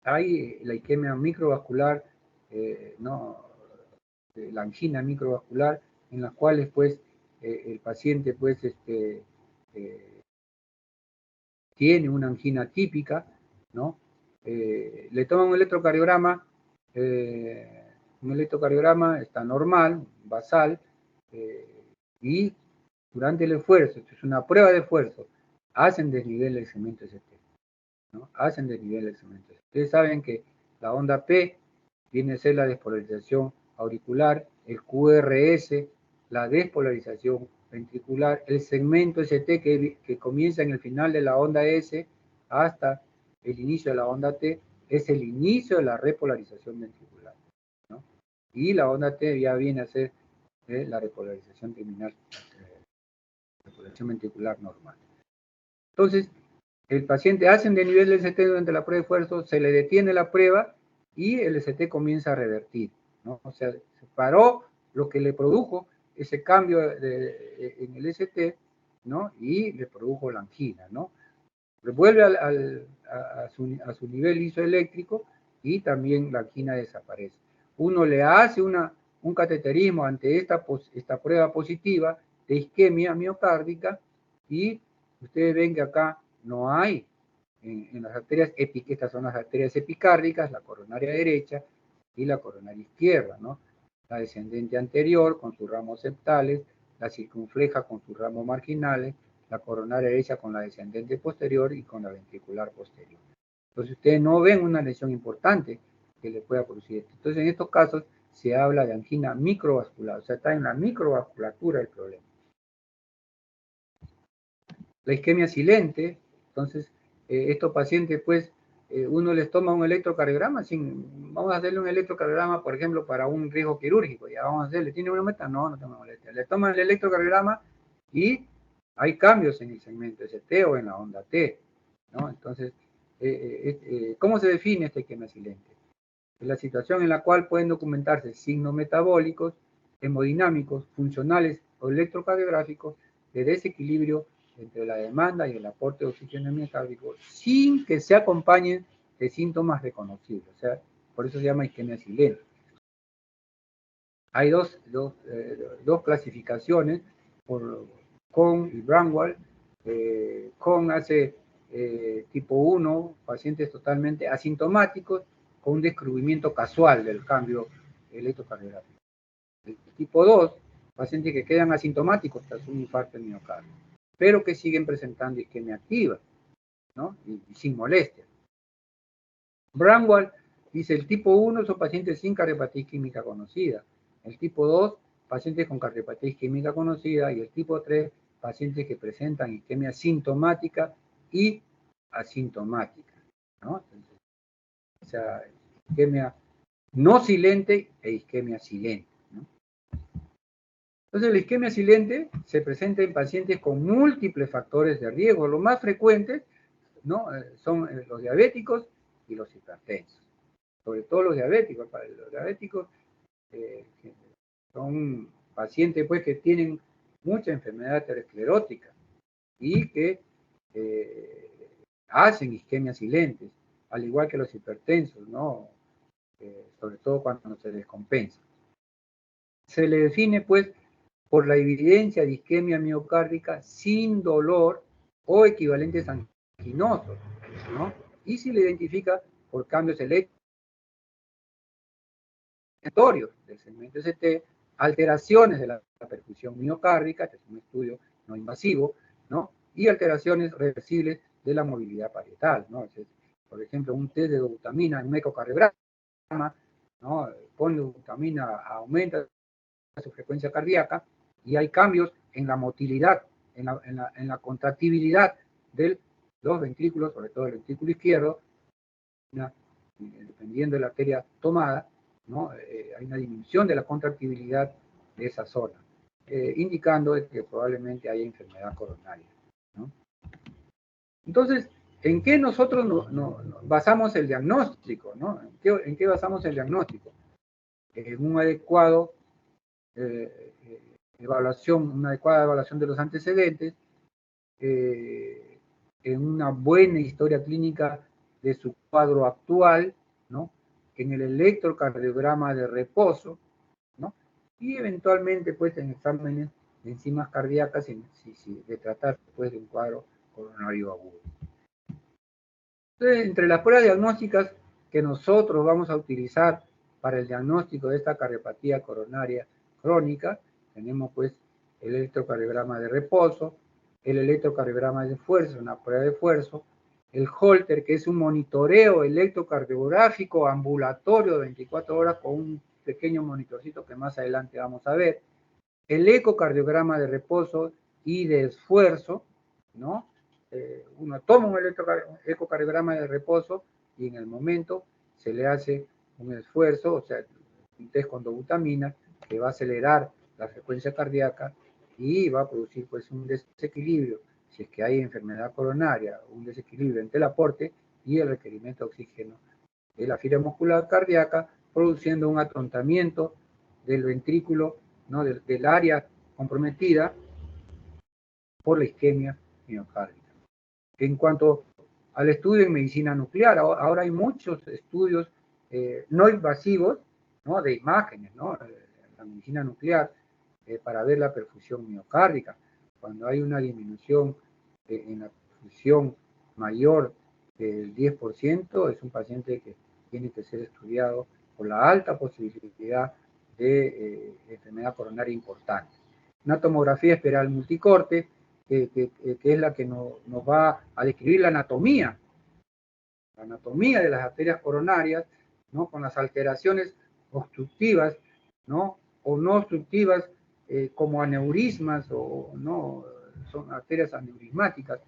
S1: Hay la isquemia microvascular, ¿no? La angina microvascular, en las cuales pues el paciente pues tiene una angina típica, ¿no? Le toman un electrocardiograma está normal, basal, y durante el esfuerzo, esto es una prueba de esfuerzo, hacen desnivel del segmento ST, ¿no? Hacen desnivel del segmento ST. Ustedes saben que la onda P viene a ser la despolarización auricular, el QRS, la despolarización ventricular, el segmento ST que comienza en el final de la onda S hasta el inicio de la onda T, es el inicio de la repolarización ventricular, ¿no? Y la onda T ya viene a ser la repolarización terminal, repolarización ventricular normal. Entonces, el paciente hace un desnivel del ST durante la prueba de esfuerzo, se le detiene la prueba y el ST comienza a revertir, ¿no? O sea, se paró lo que le produjo ese cambio en el ST, ¿no? Y le produjo la angina, ¿no? Vuelve a su nivel isoeléctrico y también la angina desaparece. Uno le hace un cateterismo ante esta prueba positiva de isquemia miocárdica y ustedes ven que acá no hay en las arterias estas son las arterias epicárdicas, la coronaria derecha y la coronaria izquierda, ¿no? La descendente anterior con sus ramos septales, la circunfleja con sus ramos marginales, la coronaria derecha con la descendente posterior y con la ventricular posterior. Entonces ustedes no ven una lesión importante que le pueda producir esto. Entonces en estos casos se habla de angina microvascular, o sea, está en la microvasculatura el problema. La isquemia silente, entonces estos pacientes pues uno les toma un electrocardiograma, vamos a hacerle un electrocardiograma por ejemplo para un riesgo quirúrgico, ya vamos a hacerle, ¿tiene una meta? No tengo molestia. Le toman el electrocardiograma y hay cambios en el segmento ST o en la onda T, ¿no? Entonces, ¿cómo se define esta isquemia silente? Es la situación en la cual pueden documentarse signos metabólicos, hemodinámicos, funcionales o electrocardiográficos de desequilibrio entre la demanda y el aporte de oxígeno miocárdico sin que se acompañen de síntomas reconocibles. O sea, por eso se llama isquemia silente. Hay dos clasificaciones, Kohn y Braunwald. Kohn hace tipo 1, pacientes totalmente asintomáticos con un descubrimiento casual del cambio electrocardiográfico. El tipo 2, pacientes que quedan asintomáticos tras un infarto del miocardio, pero que siguen presentando isquemia activa, ¿no? Y sin molestia. Bramwell dice, el tipo 1 son pacientes sin cardiopatía isquémica conocida. El tipo 2, pacientes con cardiopatía isquémica conocida. Y el tipo 3, pacientes que presentan isquemia sintomática y asintomática, ¿no? Entonces, o sea, isquemia no silente e isquemia silente, ¿no? Entonces, la isquemia silente se presenta en pacientes con múltiples factores de riesgo. Los más frecuentes, ¿no? Son los diabéticos y los hipertensos. Sobre todo los diabéticos. Para los diabéticos son pacientes pues, que tienen mucha enfermedad aterosclerótica y que hacen isquemias silentes, al igual que los hipertensos, ¿no? Sobre todo cuando se descompensa. Se le define, pues, por la evidencia de isquemia miocárdica sin dolor o equivalentes anginosos, ¿no? Y se le identifica por cambios electrocardios del segmento ST, alteraciones de la perfusión miocárdica, este es un estudio no invasivo, ¿no? Y alteraciones reversibles de la movilidad parietal, ¿no? Por ejemplo, un test de dobutamina en un ecocardiograma, ¿no? Con dobutamina aumenta su frecuencia cardíaca y hay cambios en la motilidad, en la contractibilidad de los ventrículos, sobre todo el ventrículo izquierdo, dependiendo de la arteria tomada, ¿no? Hay una disminución de la contractibilidad de esa zona, indicando que probablemente haya enfermedad coronaria, ¿no? Entonces, ¿en qué nosotros basamos el diagnóstico, ¿no? ¿En qué basamos el diagnóstico? En un adecuado una adecuada evaluación de los antecedentes, en una buena historia clínica de su cuadro actual, ¿no? En el electrocardiograma de reposo, ¿no? Y eventualmente, pues, en exámenes de enzimas cardíacas, de tratar, pues, de un cuadro coronario agudo. Entonces, entre las pruebas diagnósticas que nosotros vamos a utilizar para el diagnóstico de esta cardiopatía coronaria crónica, tenemos, pues, el electrocardiograma de reposo, el electrocardiograma de esfuerzo, una prueba de esfuerzo, el Holter, que es un monitoreo electrocardiográfico ambulatorio de 24 horas con un pequeño monitorcito que más adelante vamos a ver, el ecocardiograma de reposo y de esfuerzo, ¿no? Uno toma un ecocardiograma de reposo y en el momento se le hace un esfuerzo, o sea, un test con dobutamina que va a acelerar la frecuencia cardíaca y va a producir pues un desequilibrio, si es que hay enfermedad coronaria, un desequilibrio entre el aporte y el requerimiento de oxígeno de la fibra muscular cardíaca, produciendo un atontamiento del ventrículo, ¿no? del área comprometida por la isquemia miocárdica. En cuanto al estudio en medicina nuclear, ahora hay muchos estudios no invasivos, ¿no? De imágenes, ¿no? La medicina nuclear, para ver la perfusión miocárdica. Cuando hay una disminución en la perfusión mayor del 10%, es un paciente que tiene que ser estudiado por la alta posibilidad de enfermedad coronaria importante. Una tomografía espiral multicorte, que es la que nos va a describir la anatomía de las arterias coronarias, ¿no? Con las alteraciones obstructivas, ¿no? O no obstructivas, como aneurismas o no, son arterias aneurismáticas,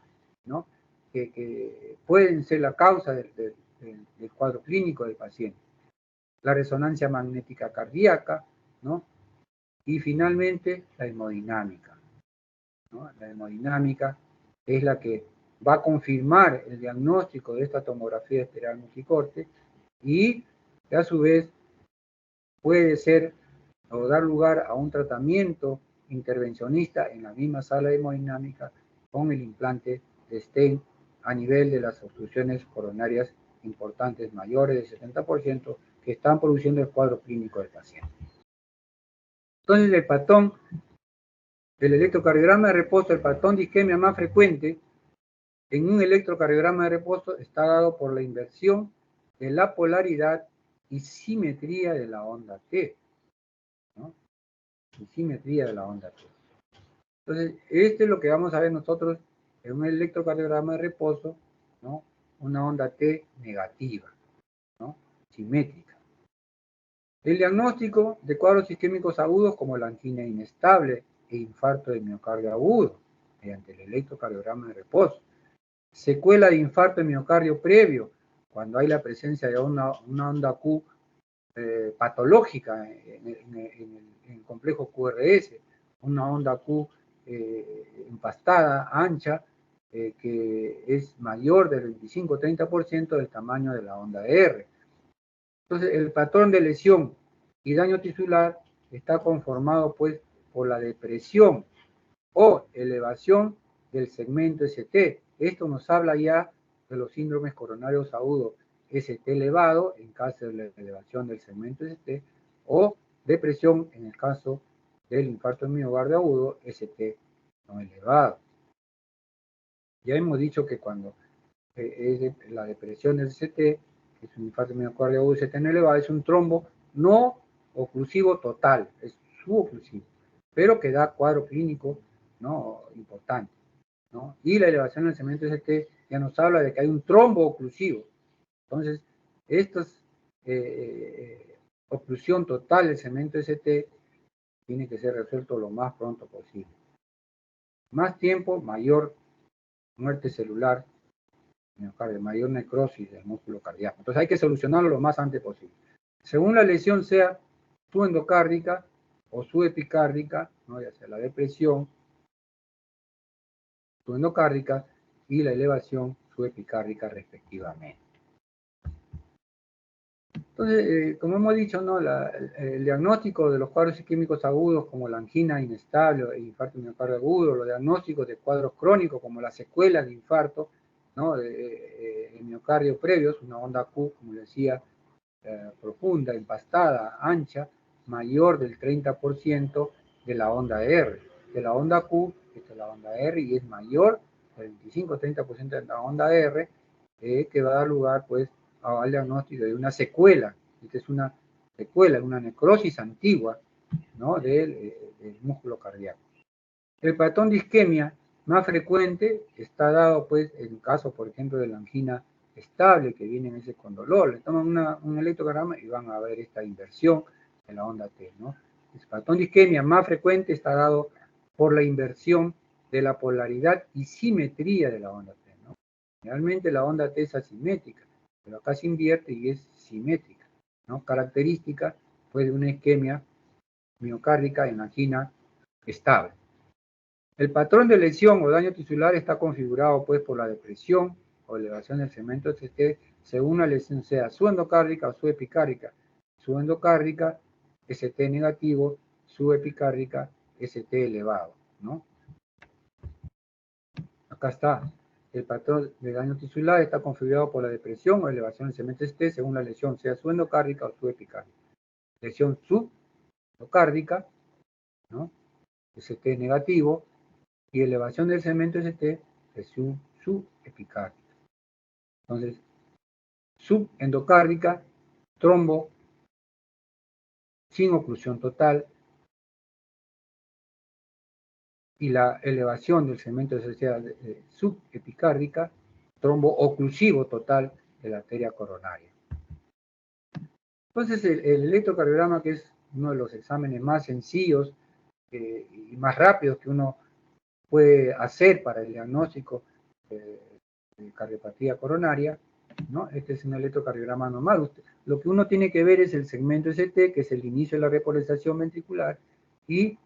S1: ¿no? Que pueden ser la causa del cuadro clínico del paciente. La resonancia magnética cardíaca, ¿no? Y finalmente la hemodinámica, ¿no? La hemodinámica es la que va a confirmar el diagnóstico de esta tomografía espiral multicorte y a su vez puede ser o dar lugar a un tratamiento intervencionista en la misma sala de hemodinámica con el implante de stent a nivel de las obstrucciones coronarias importantes mayores del 70% que están produciendo el cuadro clínico del paciente. Entonces el patrón del electrocardiograma de reposo, el patrón de isquemia más frecuente en un electrocardiograma de reposo está dado por la inversión de la polaridad y simetría de la onda T, ¿no? Y simetría de la onda T. Entonces, esto es lo que vamos a ver nosotros en un electrocardiograma de reposo, ¿no? Una onda T negativa. simétrica. El diagnóstico de cuadros isquémicos agudos como la angina inestable e infarto de miocardio agudo, mediante el electrocardiograma de reposo. Secuela de infarto de miocardio previo, cuando hay la presencia de una onda Q patológica en el complejo QRS, una onda Q empastada, ancha, que es mayor del 25-30% del tamaño de la onda R. Entonces, el patrón de lesión y daño tisular está conformado, pues, por la depresión o elevación del segmento ST. Esto nos habla ya de los síndromes coronarios agudos ST elevado en caso de la elevación del segmento ST o depresión en el caso del infarto de miocardio agudo ST no elevado. Ya hemos dicho que cuando es la depresión del ST, que es un infarto de miocardio agudo ST no elevado, es un trombo no oclusivo total, es suboclusivo, pero que da cuadro clínico, ¿no?, importante, ¿no? Y la elevación del segmento ST ya nos habla de que hay un trombo oclusivo. Entonces, esta oclusión total del segmento ST tiene que ser resuelto lo más pronto posible. Más tiempo, mayor muerte celular, mayor necrosis del músculo cardíaco. Entonces hay que solucionarlo lo más antes posible. Según la lesión sea subendocárdica o subepicárdica, ¿no?, ya sea la depresión subendocárdica y la elevación subepicárdica respectivamente. Entonces, como hemos dicho, ¿no?, el diagnóstico de los cuadros isquémicos agudos como la angina inestable o el infarto miocardio agudo, los diagnósticos de cuadros crónicos como la secuela de infarto, ¿no?, de miocardio previos, una onda Q, como decía, profunda, empastada, ancha, mayor del 30% de la onda R. De la onda Q, esta es la onda R, y es mayor del 25-30% de la onda R, que va a dar lugar, pues, al diagnóstico de una secuela. Esta es una secuela, una necrosis antigua, ¿no?, del músculo cardíaco. El patrón de isquemia más frecuente está dado, pues, en caso, por ejemplo, de la angina estable, que viene en ese con dolor. Le toman un electrocardiograma y van a ver esta inversión en la onda T, ¿no? El patrón de isquemia más frecuente está dado por la inversión de la polaridad y simetría de la onda T, ¿no? Realmente la onda T es asimétrica, pero acá se invierte y es simétrica, ¿no? Característica, pues, de una isquemia miocárdica en angina estable. El patrón de lesión o daño tisular está configurado, pues, por la depresión o elevación del segmento ST según la lesión sea subendocárdica o subepicárdica. Subendocárdica, ST negativo; subepicárdica, ST elevado, ¿no? Acá está. El patrón de daño tisular está configurado por la depresión o elevación del segmento ST según la lesión sea subendocárdica o subepicárdica. Lesión subendocárdica, ¿no?, ST negativo, y elevación del segmento ST, lesión subepicárdica. Entonces, subendocárdica, trombo sin oclusión total, y la elevación del segmento ST subepicárdica, trombo oclusivo total de la arteria coronaria. Entonces, el electrocardiograma, que es uno de los exámenes más sencillos y más rápidos que uno puede hacer para el diagnóstico de cardiopatía coronaria, ¿no? Este es un electrocardiograma normal. Lo que uno tiene que ver es el segmento ST, que es el inicio de la repolarización ventricular, y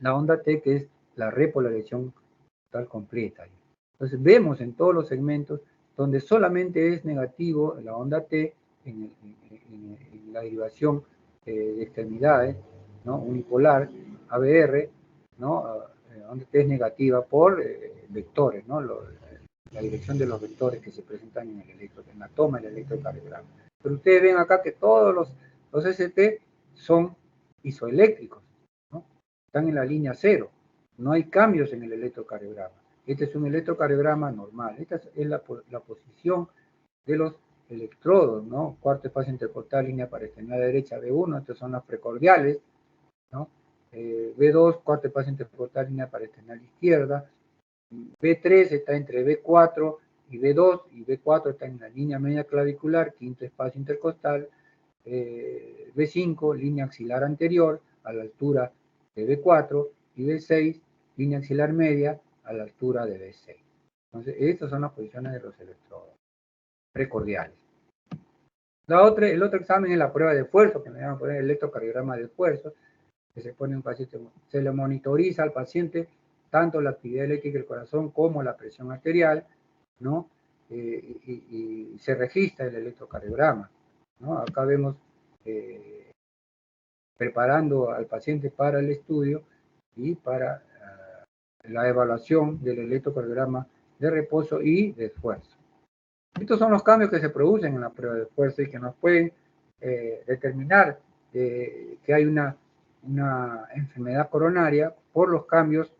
S1: la onda T, que es la repolarización total completa. Entonces vemos en todos los segmentos donde solamente es negativo la onda T en la derivación de extremidades, ¿no?, unipolar, ABR, ¿no?, donde T es negativa por vectores, ¿no?, la dirección de los vectores que se presentan en la toma del electrocardiograma. Pero ustedes ven acá que todos los ST son isoeléctricos, ¿no?, están en la línea cero, no hay cambios en el electrocardiograma. Este es un electrocardiograma normal. Esta es la posición de los electrodos, ¿no? Cuarto espacio intercostal, línea parasternal derecha, B1, estas son las precordiales, ¿no? B2, cuarto espacio intercostal, línea parasternal izquierda. B3 está entre B4 y B2 y B4 están en la línea media clavicular, quinto espacio intercostal, B5, línea axilar anterior, a la altura de B4, y B6, línea axilar media, a la altura de B6. Entonces, estas son las posiciones de los electrodos precordiales. El otro examen es la prueba de esfuerzo, que me llaman poner el electrocardiograma de esfuerzo, que se pone un paciente, se le monitoriza al paciente tanto la actividad eléctrica del corazón como la presión arterial, ¿no? Y se registra el electrocardiograma, ¿no? Acá vemos preparando al paciente para el estudio y para la evaluación del electrocardiograma de reposo y de esfuerzo. Estos son los cambios que se producen en la prueba de esfuerzo y que nos pueden determinar que hay una enfermedad coronaria por los cambios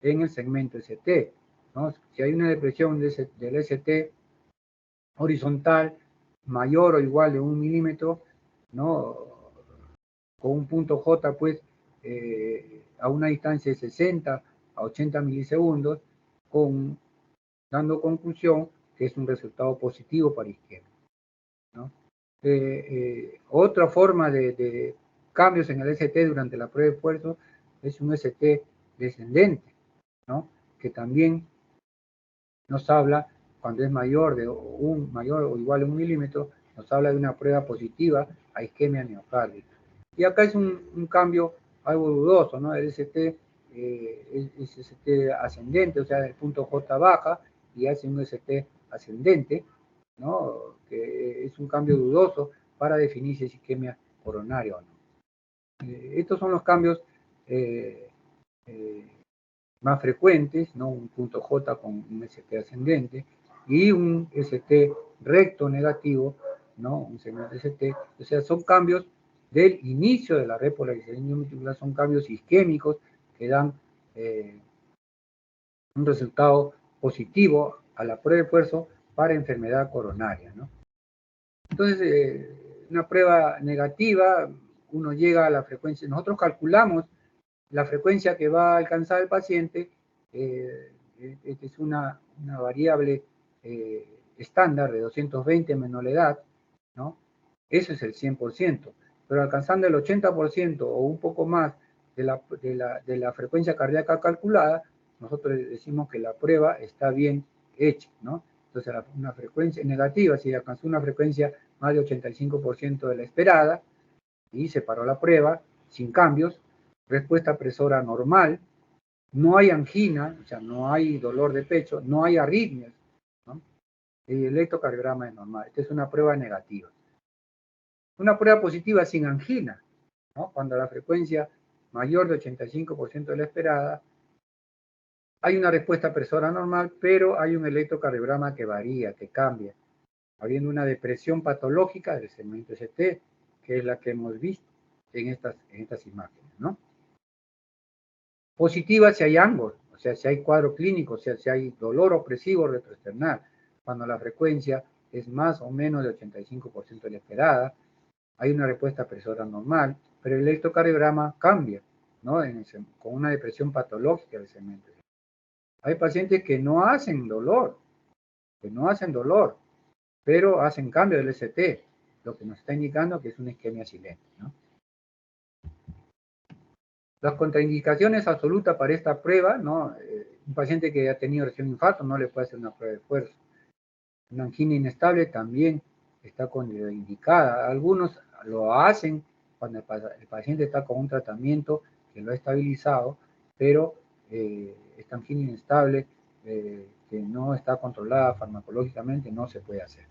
S1: en el segmento ST, ¿no? Si hay una depresión del ST horizontal mayor o igual de 1 milímetro, ¿no? Con un punto J, pues, a una distancia de 60 a 80 milisegundos, dando conclusión que es un resultado positivo para isquemia, ¿no? Otra forma de cambios en el ST durante la prueba de esfuerzo es un ST descendente, ¿no? Que también nos habla, cuando es mayor o igual a 1 milímetro, nos habla de una prueba positiva a isquemia miocárdica. Y acá es un cambio algo dudoso, ¿no? El ST es ST ascendente, o sea, el punto J baja y hace un ST ascendente, ¿no? Que es un cambio dudoso para definir si es isquemia coronaria o no. Estos son los cambios más frecuentes, ¿no? Un punto J con un ST ascendente y un ST recto negativo, ¿no? Un segmento ST, o sea, son cambios del inicio de la repolarización ventricular, son cambios isquémicos que dan un resultado positivo a la prueba de esfuerzo para enfermedad coronaria, ¿no? Entonces, una prueba negativa, uno llega a la frecuencia, nosotros calculamos la frecuencia que va a alcanzar el paciente, es una variable estándar de 220 menos la edad, ¿no? Eso es el 100%, pero alcanzando el 80% o un poco más de la frecuencia cardíaca calculada, nosotros decimos que la prueba está bien hecha, ¿no? Entonces, una frecuencia negativa, si alcanzó una frecuencia más de 85% de la esperada y se paró la prueba sin cambios, respuesta presora normal, no hay angina, o sea, no hay dolor de pecho, no hay arritmias, ¿no? El electrocardiograma es normal. Esta es una prueba negativa. Una prueba positiva sin angina, ¿no? Cuando la frecuencia mayor de 85% de la esperada, hay una respuesta presora normal, pero hay un electrocardiograma que varía, que cambia, habiendo una depresión patológica del segmento ST, que es la que hemos visto en estas imágenes, ¿no? Positiva si hay ambos, o sea, si hay cuadro clínico, o sea, si hay dolor opresivo retroesternal, cuando la frecuencia es más o menos de 85% de la esperada, hay una respuesta presora normal, pero el electrocardiograma cambia, ¿no? Con una depresión patológica del segmento. Hay pacientes que no hacen dolor, pero hacen cambio del ST, lo que nos está indicando que es una isquemia silente, ¿no? Las contraindicaciones absolutas para esta prueba, ¿no? Un paciente que ha tenido recién infarto no le puede hacer una prueba de esfuerzo. Una angina inestable también está contraindicada. Algunos lo hacen cuando el paciente está con un tratamiento que lo ha estabilizado, pero esta angina inestable que no está controlada farmacológicamente no se puede hacer.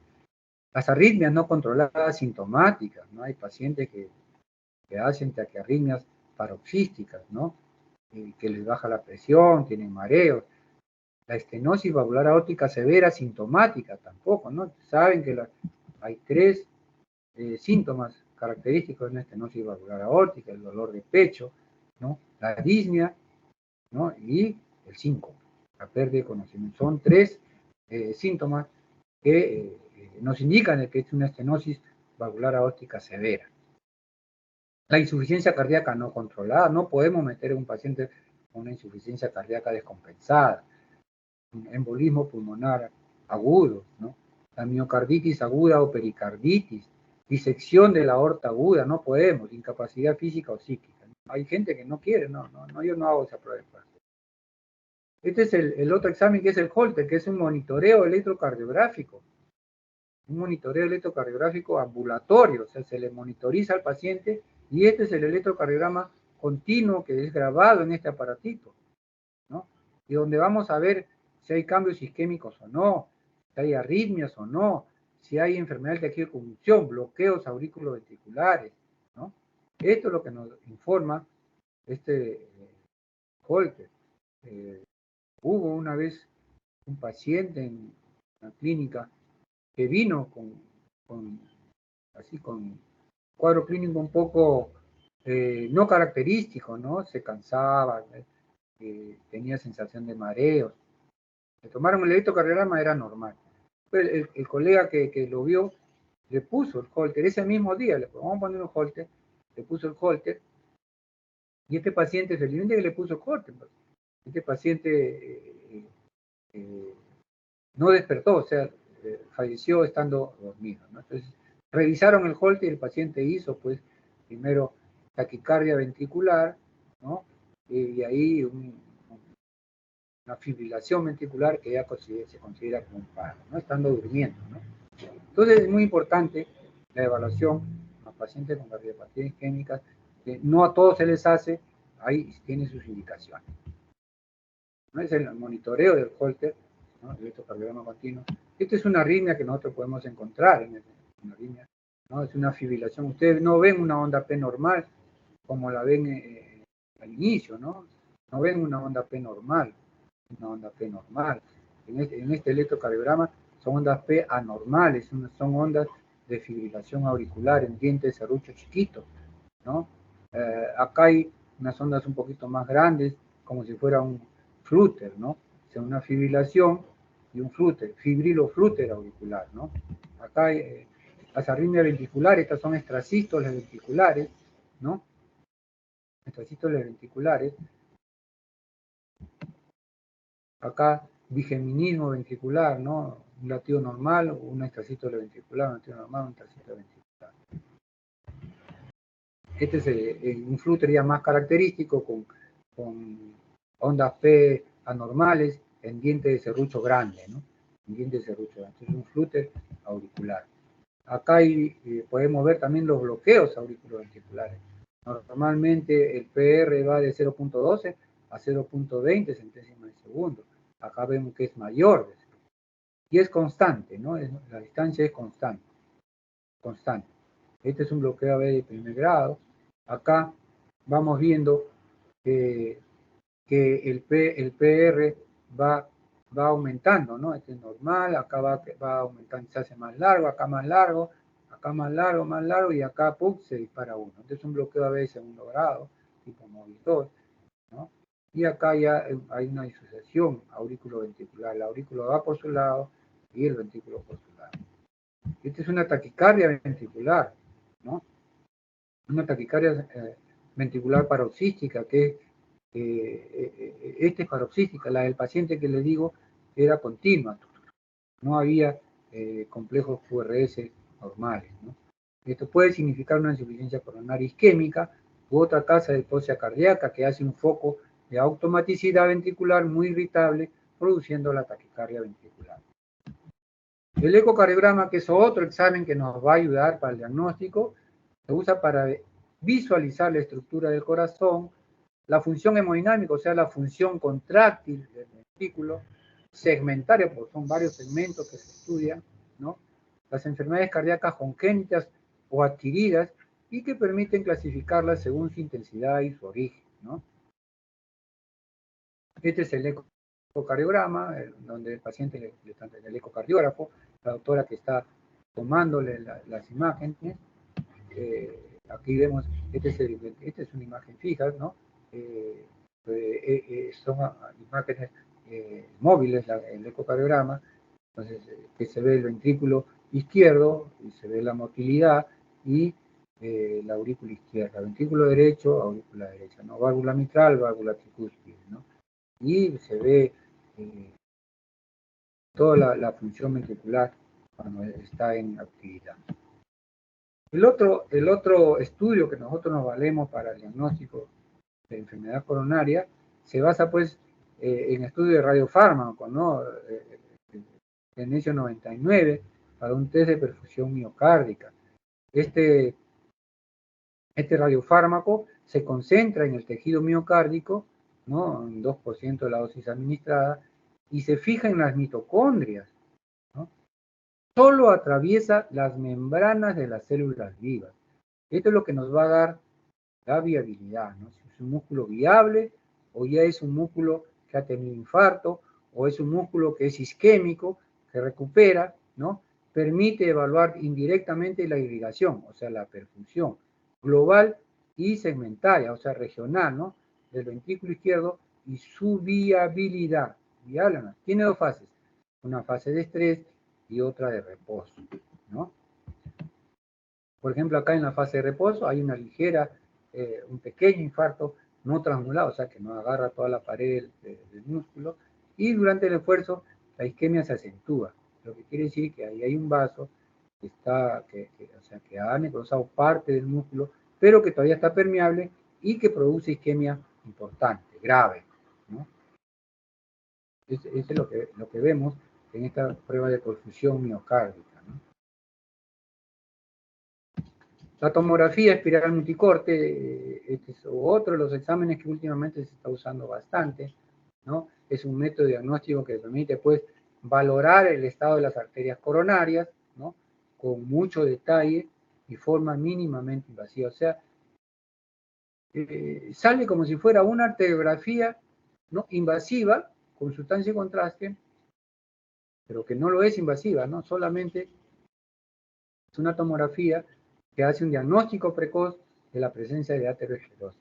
S1: Las arritmias no controladas sintomáticas, ¿no? Hay pacientes que hacen taquiarritmias paroxísticas, ¿no? Que les baja la presión, tienen mareos. La estenosis valvular aórtica severa sintomática tampoco, ¿no? Saben que hay 3 síntomas característicos de una estenosis valvular aórtica: el dolor de pecho, ¿no? La disnea, ¿no? Y el síncope, la pérdida de conocimiento. Son 3 síntomas que nos indican que es una estenosis valvular aórtica severa. La insuficiencia cardíaca no controlada, no podemos meter a un paciente con una insuficiencia cardíaca descompensada. Un embolismo pulmonar agudos, ¿no? La miocarditis aguda o pericarditis, disección de la aorta aguda, no podemos, incapacidad física o psíquica. Hay gente que no quiere, no, yo no hago esa prueba. Este es el otro examen que es el Holter, que es un monitoreo electrocardiográfico. Un monitoreo electrocardiográfico ambulatorio, o sea, se le monitoriza al paciente y este es el electrocardiograma continuo que es grabado en este aparatito, ¿no? Y donde vamos a ver si hay cambios isquémicos o no, si hay arritmias o no, si hay enfermedad del tejido de conducción, bloqueos auriculoventriculares, ¿no? Esto es lo que nos informa este Holter. Hubo una vez un paciente en la clínica que vino con cuadro clínico un poco no característico, ¿no? Se cansaba, tenía sensación de mareos. Le tomaron el electrocardiograma, era normal. Pero el colega que lo vio le puso el Holter, ese mismo día, le vamos a poner un Holter, le puso el Holter, y este paciente, felizmente que le puso el Holter, este paciente no despertó, o sea, falleció estando dormido, ¿no? Entonces, revisaron el Holter y el paciente hizo, pues, primero taquicardia ventricular, ¿no? Y ahí una fibrilación ventricular que ya se considera como un paro, ¿no? Estando durmiendo, ¿no? Entonces, es muy importante la evaluación a pacientes con cardiopatías isquémicas, que no a todos se les hace, ahí tiene sus indicaciones. ¿No? Es el monitoreo del Holter, ¿no? El electrocardiograma continuo. Esta es una arritmia que nosotros podemos encontrar en una arritmia, ¿no? Es una fibrilación. Ustedes no ven una onda P normal como la ven al inicio, ¿no? No ven una onda P normal, una onda P normal. En este electrocardiograma son ondas P anormales, son ondas de fibrilación auricular en dientes de serrucho chiquitos, ¿no? Acá hay unas ondas un poquito más grandes, como si fuera un flutter, ¿no? O sea, una fibrilación y un flutter, fibrilo-flutter auricular, ¿no? Acá hay las arritmias ventriculares, estas son extrasístoles ventriculares, ¿no? Extrasístoles ventriculares. Acá bigeminismo ventricular, ¿no? Un latido normal, una extrasístole ventricular, un latido normal, un extrasístole ventricular. Este es un flutter ya más característico con ondas P anormales en dientes de serrucho grande, ¿no? En dientes de serrucho grande. Este es un flutter auricular. Acá podemos ver también los bloqueos auriculoventriculares. Normalmente el PR va de 0.12 a 0.20 centésimas de segundo. Acá vemos que es mayor. Y es constante, ¿no? La distancia es constante. Este es un bloqueo AB de primer grado. Acá vamos viendo que el PR va aumentando, ¿no? Este es normal, acá va aumentando, se hace más largo, acá más largo, y acá se dispara uno. Este es un bloqueo AB de segundo grado, tipo móvil 2, ¿no? Y acá ya hay una disociación auriculoventricular. El aurículo va por su lado y el ventrículo por su lado. Esta es una taquicardia ventricular, ¿no? Una taquicardia ventricular paroxística, que esta es paroxística, la del paciente que le digo era continua, no había complejos QRS normales, ¿no? Esto puede significar una insuficiencia coronaria isquémica u otra tasa de hipoxia cardíaca que hace un foco de automaticidad ventricular muy irritable, produciendo la taquicardia ventricular. El ecocardiograma, que es otro examen que nos va a ayudar para el diagnóstico, se usa para visualizar la estructura del corazón, la función hemodinámica, o sea, la función contráctil del ventrículo, segmentaria, porque son varios segmentos que se estudian, ¿no? Las enfermedades cardíacas congénitas o adquiridas y que permiten clasificarlas según su intensidad y su origen, ¿no? Este es el ecocardiograma, donde el paciente le está el ecocardiógrafo, la doctora que está tomándole las imágenes. Aquí vemos, esta es una imagen fija, ¿no? Son imágenes móviles, el ecocardiograma, entonces que se ve el ventrículo izquierdo, y se ve la motilidad y la aurícula izquierda, ventrículo derecho, aurícula derecha, ¿no? Válvula mitral, válvula tricúspide, ¿no? Y se ve toda la función ventricular cuando está en actividad. El otro estudio que nosotros nos valemos para el diagnóstico de enfermedad coronaria se basa pues en estudio de radiofármaco, ¿no? En ese 99 para un test de perfusión miocárdica. Este radiofármaco se concentra en el tejido miocárdico, ¿no? En 2% de la dosis administrada, y se fija en las mitocondrias, ¿no? Solo atraviesa las membranas de las células vivas. Esto es lo que nos va a dar la viabilidad, ¿no? Si es un músculo viable o ya es un músculo que ha tenido infarto o es un músculo que es isquémico, que recupera, ¿no? Permite evaluar indirectamente la irrigación, o sea, la perfusión global y segmentaria, o sea, regional, ¿no? Del ventrículo izquierdo y su viabilidad. Viable, ¿no? Tiene dos fases, una fase de estrés y otra de reposo, ¿no? Por ejemplo, acá en la fase de reposo hay una ligera, un pequeño infarto no transmulado, o sea, que no agarra toda la pared del músculo, y durante el esfuerzo la isquemia se acentúa, lo que quiere decir que ahí hay un vaso que está, o sea, que ha necrosado parte del músculo, pero que todavía está permeable y que produce isquemia importante, grave, ¿no? Eso es lo que vemos en esta prueba de perfusión miocárdica, ¿no? La tomografía espiral multicorte, este es otro de los exámenes que últimamente se está usando bastante, ¿no? Es un método diagnóstico que permite, pues, valorar el estado de las arterias coronarias, ¿no? Con mucho detalle y forma mínimamente invasiva. O sea, sale como si fuera una arteriografía, ¿no? Invasiva, con sustancia de contraste, pero que no lo es invasiva, ¿no? Solamente es una tomografía que hace un diagnóstico precoz de la presencia de aterosclerosis.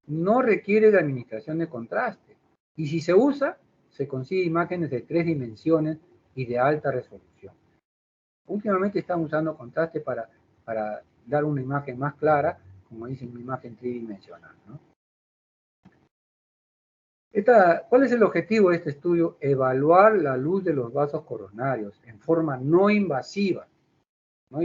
S1: No requiere de administración de contraste. Y si se usa, se consigue imágenes de 3 dimensiones y de alta resolución. Últimamente están usando contraste para dar una imagen más clara, como dicen, una imagen tridimensional, ¿no? ¿Cuál es el objetivo de este estudio? Evaluar la luz de los vasos coronarios en forma no invasiva, ¿no?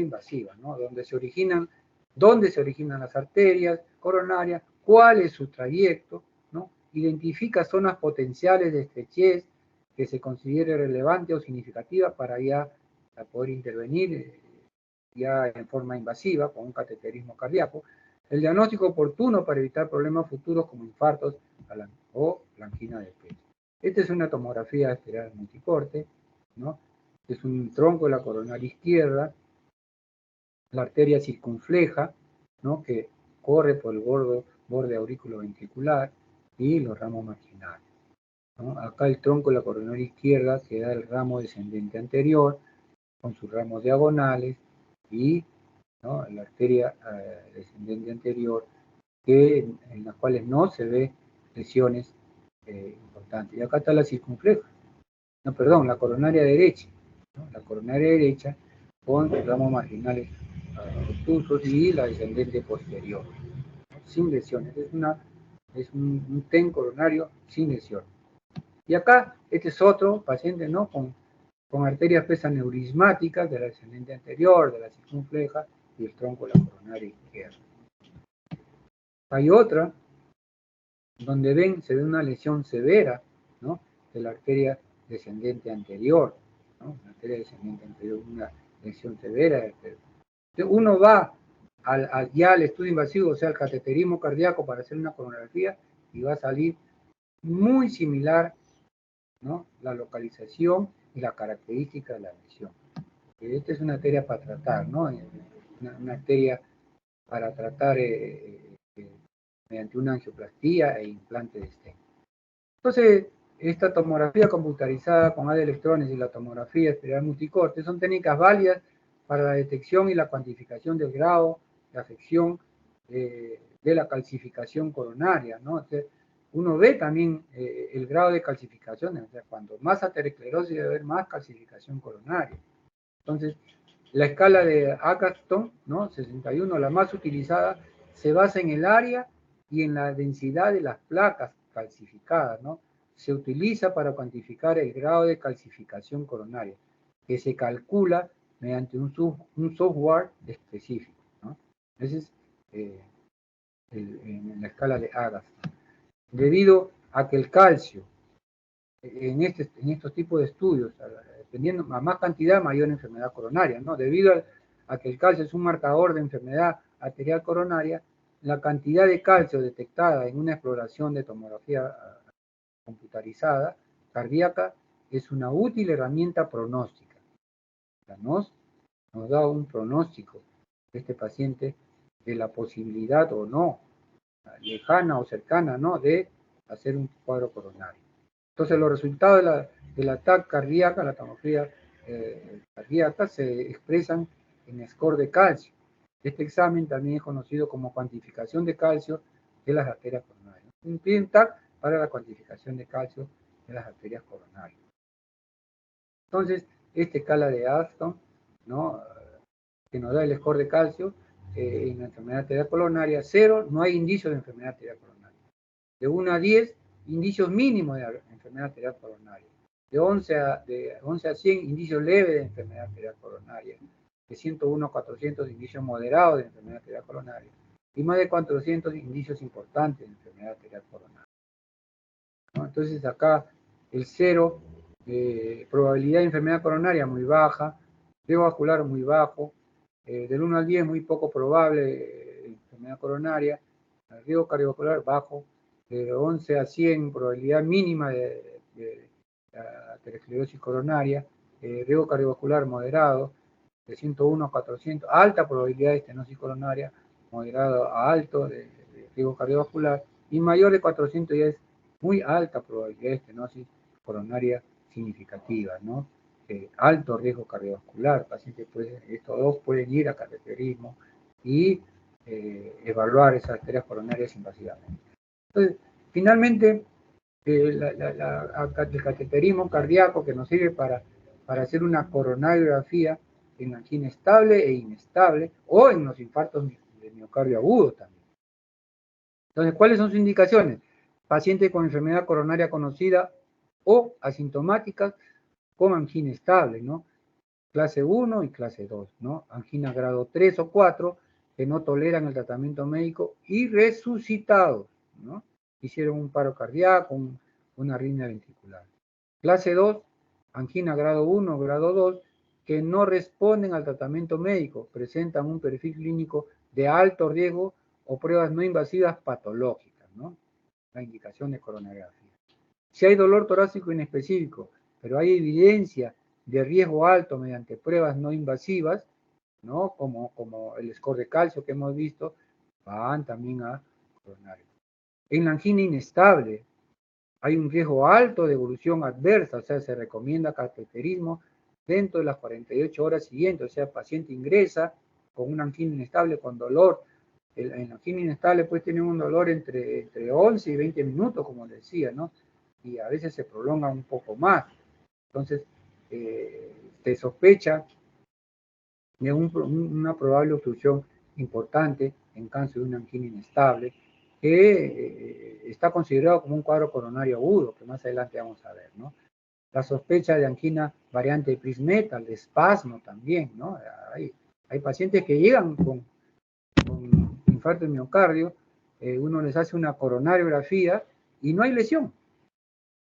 S1: Dónde se originan las arterias coronarias, cuál es su trayecto, ¿no? Identifica zonas potenciales de estrechez que se considere relevante o significativa para ya poder intervenir ya en forma invasiva con un cateterismo cardíaco. El diagnóstico oportuno para evitar problemas futuros como infartos o la angina de pecho. Esta es una tomografía espiral multicorte, ¿no? Es un tronco de la coronaria izquierda, la arteria circunfleja, ¿no? Que corre por el borde auriculoventricular y los ramos marginales, ¿no? Acá el tronco de la coronaria izquierda que da el ramo descendente anterior con sus ramos diagonales y, ¿no? La arteria descendente anterior en las cuales no se ve lesiones importantes. Y acá está la circunfleja, no, perdón, la coronaria derecha, ¿no? La coronaria derecha con ramos marginales obtusos y la descendente posterior, ¿no? Sin lesiones. Es un TEN coronario sin lesión. Y acá, este es otro paciente, ¿no? Con arterias pesaneurismáticas de la descendente anterior, de la circunfleja y el tronco de la coronaria izquierda. Hay otra donde se ve una lesión severa, ¿no? De la arteria descendente anterior, ¿no? La arteria descendente anterior, una lesión severa. Entonces uno va ya al estudio invasivo, o sea, al cateterismo cardíaco para hacer una coronografía y va a salir muy similar, ¿no? La localización y la característica de la lesión. Esta es una arteria para tratar, ¿no? Una arteria para tratar mediante una angioplastía e implante de stent. Entonces, esta tomografía computarizada con electrones y la tomografía espiral multicorte son técnicas válidas para la detección y la cuantificación del grado de afección de la calcificación coronaria, ¿no? Entonces, uno ve también el grado de calcificación, o sea, cuando más aterosclerosis debe haber más calcificación coronaria. Entonces, la escala de Acaston, ¿no? 61, la más utilizada, se basa en el área y en la densidad de las placas calcificadas, ¿no? se utiliza para cuantificar el grado de calcificación coronaria, que se calcula mediante un software específico, ¿no? Ese es en la escala de Agatston. Debido a que el calcio, en estos tipos de estudios, dependiendo a más cantidad, mayor enfermedad coronaria, ¿no? Debido a que el calcio es un marcador de enfermedad arterial coronaria, la cantidad de calcio detectada en una exploración de tomografía computarizada cardíaca es una útil herramienta pronóstica. Nos da un pronóstico de este paciente de la posibilidad o no, lejana o cercana, ¿no?, de hacer un cuadro coronario. Entonces los resultados de la TAC cardíaca, la tomografía cardíaca, se expresan en score de calcio. Este examen también es conocido como cuantificación de calcio de las arterias coronarias. Un TAC para la cuantificación de calcio de las arterias coronarias. Entonces, esta escala de Agatston, ¿no?, que nos da el score de calcio en la enfermedad arterial coronaria, 0, no hay indicios de enfermedad arterial coronaria. De 1 a 10, indicios mínimos de enfermedad arterial coronaria. De 11 a 100, indicios leves de enfermedad arterial coronaria. De 101 a 400, indicios moderados de enfermedad arterial coronaria. Y más de 400 indicios importantes de enfermedad arterial coronaria, ¿no? Entonces acá el 0, probabilidad de enfermedad coronaria muy baja, riesgo vascular muy bajo, del 1 al 10 muy poco probable enfermedad coronaria, riesgo cardiovascular bajo, de 11 a 100 probabilidad mínima de aterosclerosis coronaria, riesgo cardiovascular moderado, de 101 a 400, alta probabilidad de estenosis coronaria, moderado a alto de riesgo cardiovascular, y mayor de 400 ya es muy alta probabilidad de estenosis coronaria significativa, ¿no? Alto riesgo cardiovascular, pacientes estos dos pueden ir a cateterismo y evaluar esas arterias coronarias invasivamente. Entonces, finalmente, el cateterismo cardíaco, que nos sirve para hacer una coronariografía en angina estable e inestable, o en los infartos de miocardio agudos también. Entonces, ¿cuáles son sus indicaciones? Paciente con enfermedad coronaria conocida o asintomática con angina estable, ¿no? Clase 1 y clase 2, ¿no? Angina grado 3 o 4, que no toleran el tratamiento médico y resucitados, ¿no? Hicieron un paro cardíaco, una arritmia ventricular. Clase 2, angina grado 1 o grado 2, que no responden al tratamiento médico, presentan un perfil clínico de alto riesgo o pruebas no invasivas patológicas, ¿no? La indicación de coronariografía. Si hay dolor torácico inespecífico, pero hay evidencia de riesgo alto mediante pruebas no invasivas, ¿no?, como el score de calcio que hemos visto, van también a coronario. En la angina inestable hay un riesgo alto de evolución adversa, o sea, se recomienda cateterismo dentro de las 48 horas siguientes, o sea, el paciente ingresa con una angina inestable, con dolor. En la angina inestable puede tener un dolor entre 11 y 20 minutos, como decía, ¿no? Y a veces se prolonga un poco más. Entonces, se sospecha de una probable obstrucción importante en caso de una angina inestable, que está considerado como un cuadro coronario agudo, que más adelante vamos a ver, ¿no? La sospecha de angina variante de Prince-Metal, de espasmo también, ¿no? Hay pacientes que llegan con infarto de miocardio, uno les hace una coronariografía y no hay lesión,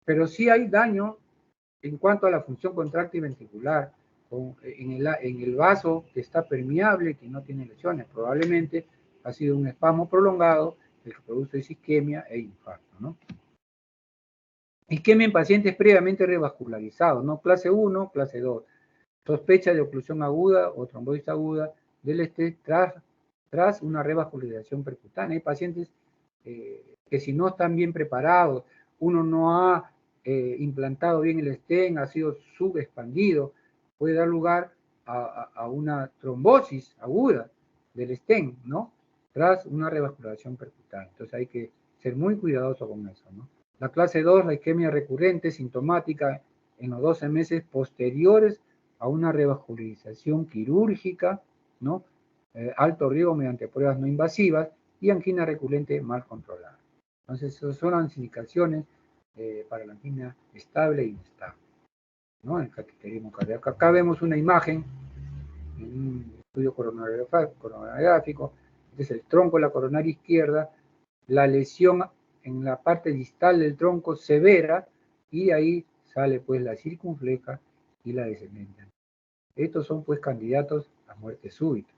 S1: pero sí hay daño en cuanto a la función contráctil ventricular, en el vaso que está permeable, que no tiene lesiones. Probablemente ha sido un espasmo prolongado el que produce isquemia e infarto, ¿no? Isquemia en pacientes previamente revascularizados, ¿no? Clase 1, clase 2. Sospecha de oclusión aguda o trombosis aguda del estrés tras una revascularización percutánea. Hay pacientes que si no están bien preparados, uno no ha implantado bien el stent, ha sido subexpandido, puede dar lugar a una trombosis aguda del stent, ¿no? Tras una revascularización percutánea. Entonces hay que ser muy cuidadoso con eso, ¿no? La clase 2, la isquemia recurrente, sintomática en los 12 meses posteriores a una revascularización quirúrgica, ¿no? Alto riesgo mediante pruebas no invasivas y angina recurrente mal controlada. Entonces, esas son las indicaciones para la angina estable e inestable, ¿no? El cateterismo cardíaco. Acá vemos una imagen en un estudio coronariográfico. Este es el tronco de la coronaria izquierda, la lesión en la parte distal del tronco severa, y ahí sale pues la circunfleja y la descendente. Estos son pues candidatos a muerte súbita.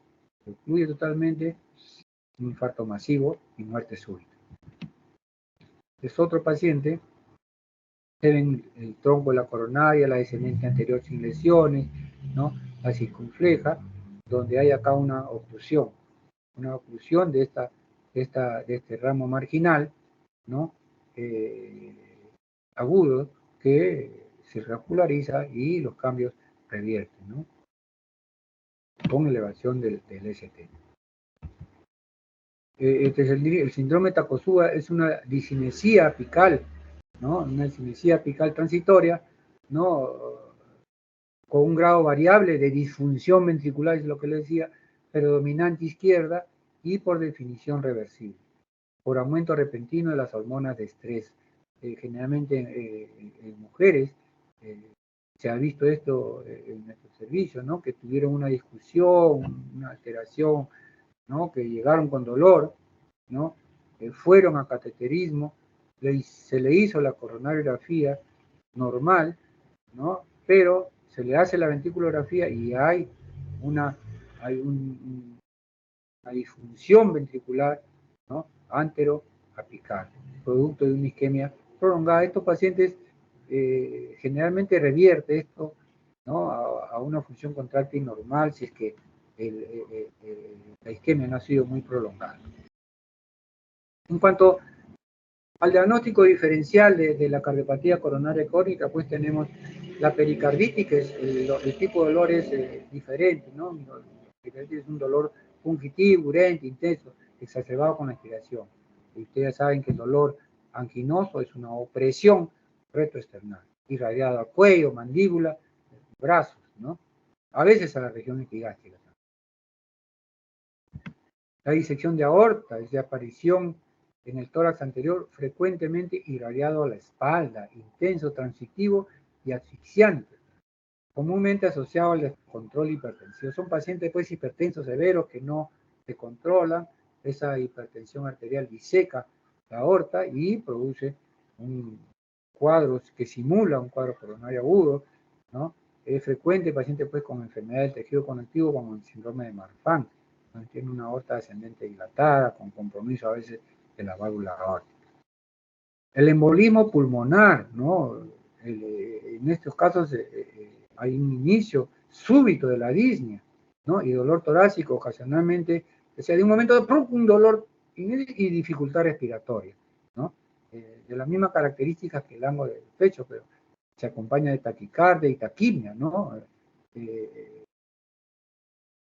S1: Incluye totalmente un infarto masivo y muerte súbita. Es otro paciente, se ven el tronco de la coronaria, la descendente anterior sin lesiones, ¿no? La circunfleja, donde hay acá una oclusión de este ramo marginal, ¿no? Agudo, que se regulariza y los cambios revierten, ¿no? Con elevación del ST. Este es el síndrome de Takotsuka, es una discinesia apical, ¿no? Una discinesia apical transitoria, ¿no? Con un grado variable de disfunción ventricular, es lo que les decía, predominante izquierda y por definición reversible, por aumento repentino de las hormonas de estrés. Generalmente en mujeres se ha visto esto en nuestro servicio, ¿no? Que tuvieron una discusión, una alteración, ¿no? Que llegaron con dolor, ¿no? Fueron a cateterismo, se le hizo la coronariografía normal, ¿no? Pero se le hace la ventriculografía y hay una disfunción ventricular, ¿no? Anteroapical, producto de una isquemia prolongada. Estos pacientes generalmente revierte esto, ¿no? A una función contráctil normal si es que la isquemia no ha sido muy prolongada. En cuanto al diagnóstico diferencial de la cardiopatía coronaria crónica, pues tenemos la pericarditis, que es el tipo de dolor es diferente, ¿no? La pericarditis es un dolor fungitivo, urente, intenso, exacerbado con la expiración. Y ustedes saben que el dolor anginoso es una opresión retroesternal, irradiado al cuello, mandíbula, brazos, ¿no? A veces a la región epigástrica. La disección de aorta es de aparición en el tórax anterior, frecuentemente irradiado a la espalda, intenso, transitivo y asfixiante, comúnmente asociado al descontrol hipertensivo. Son pacientes pues hipertensos severos que no se controlan, esa hipertensión arterial diseca la aorta y produce un cuadro que simula un cuadro coronario agudo, ¿no? Es frecuente paciente pues con enfermedad del tejido conectivo como el síndrome de Marfan, donde tiene una aorta descendente dilatada, con compromiso a veces de la válvula aórtica. El embolismo pulmonar, ¿no? En estos casos hay un inicio súbito de la disnea, ¿no? Y dolor torácico ocasionalmente, o sea, de un momento de un dolor y dificultad respiratoria, ¿no? De las mismas características que el ángulo del pecho, pero se acompaña de taquicardia y taquimia, ¿no?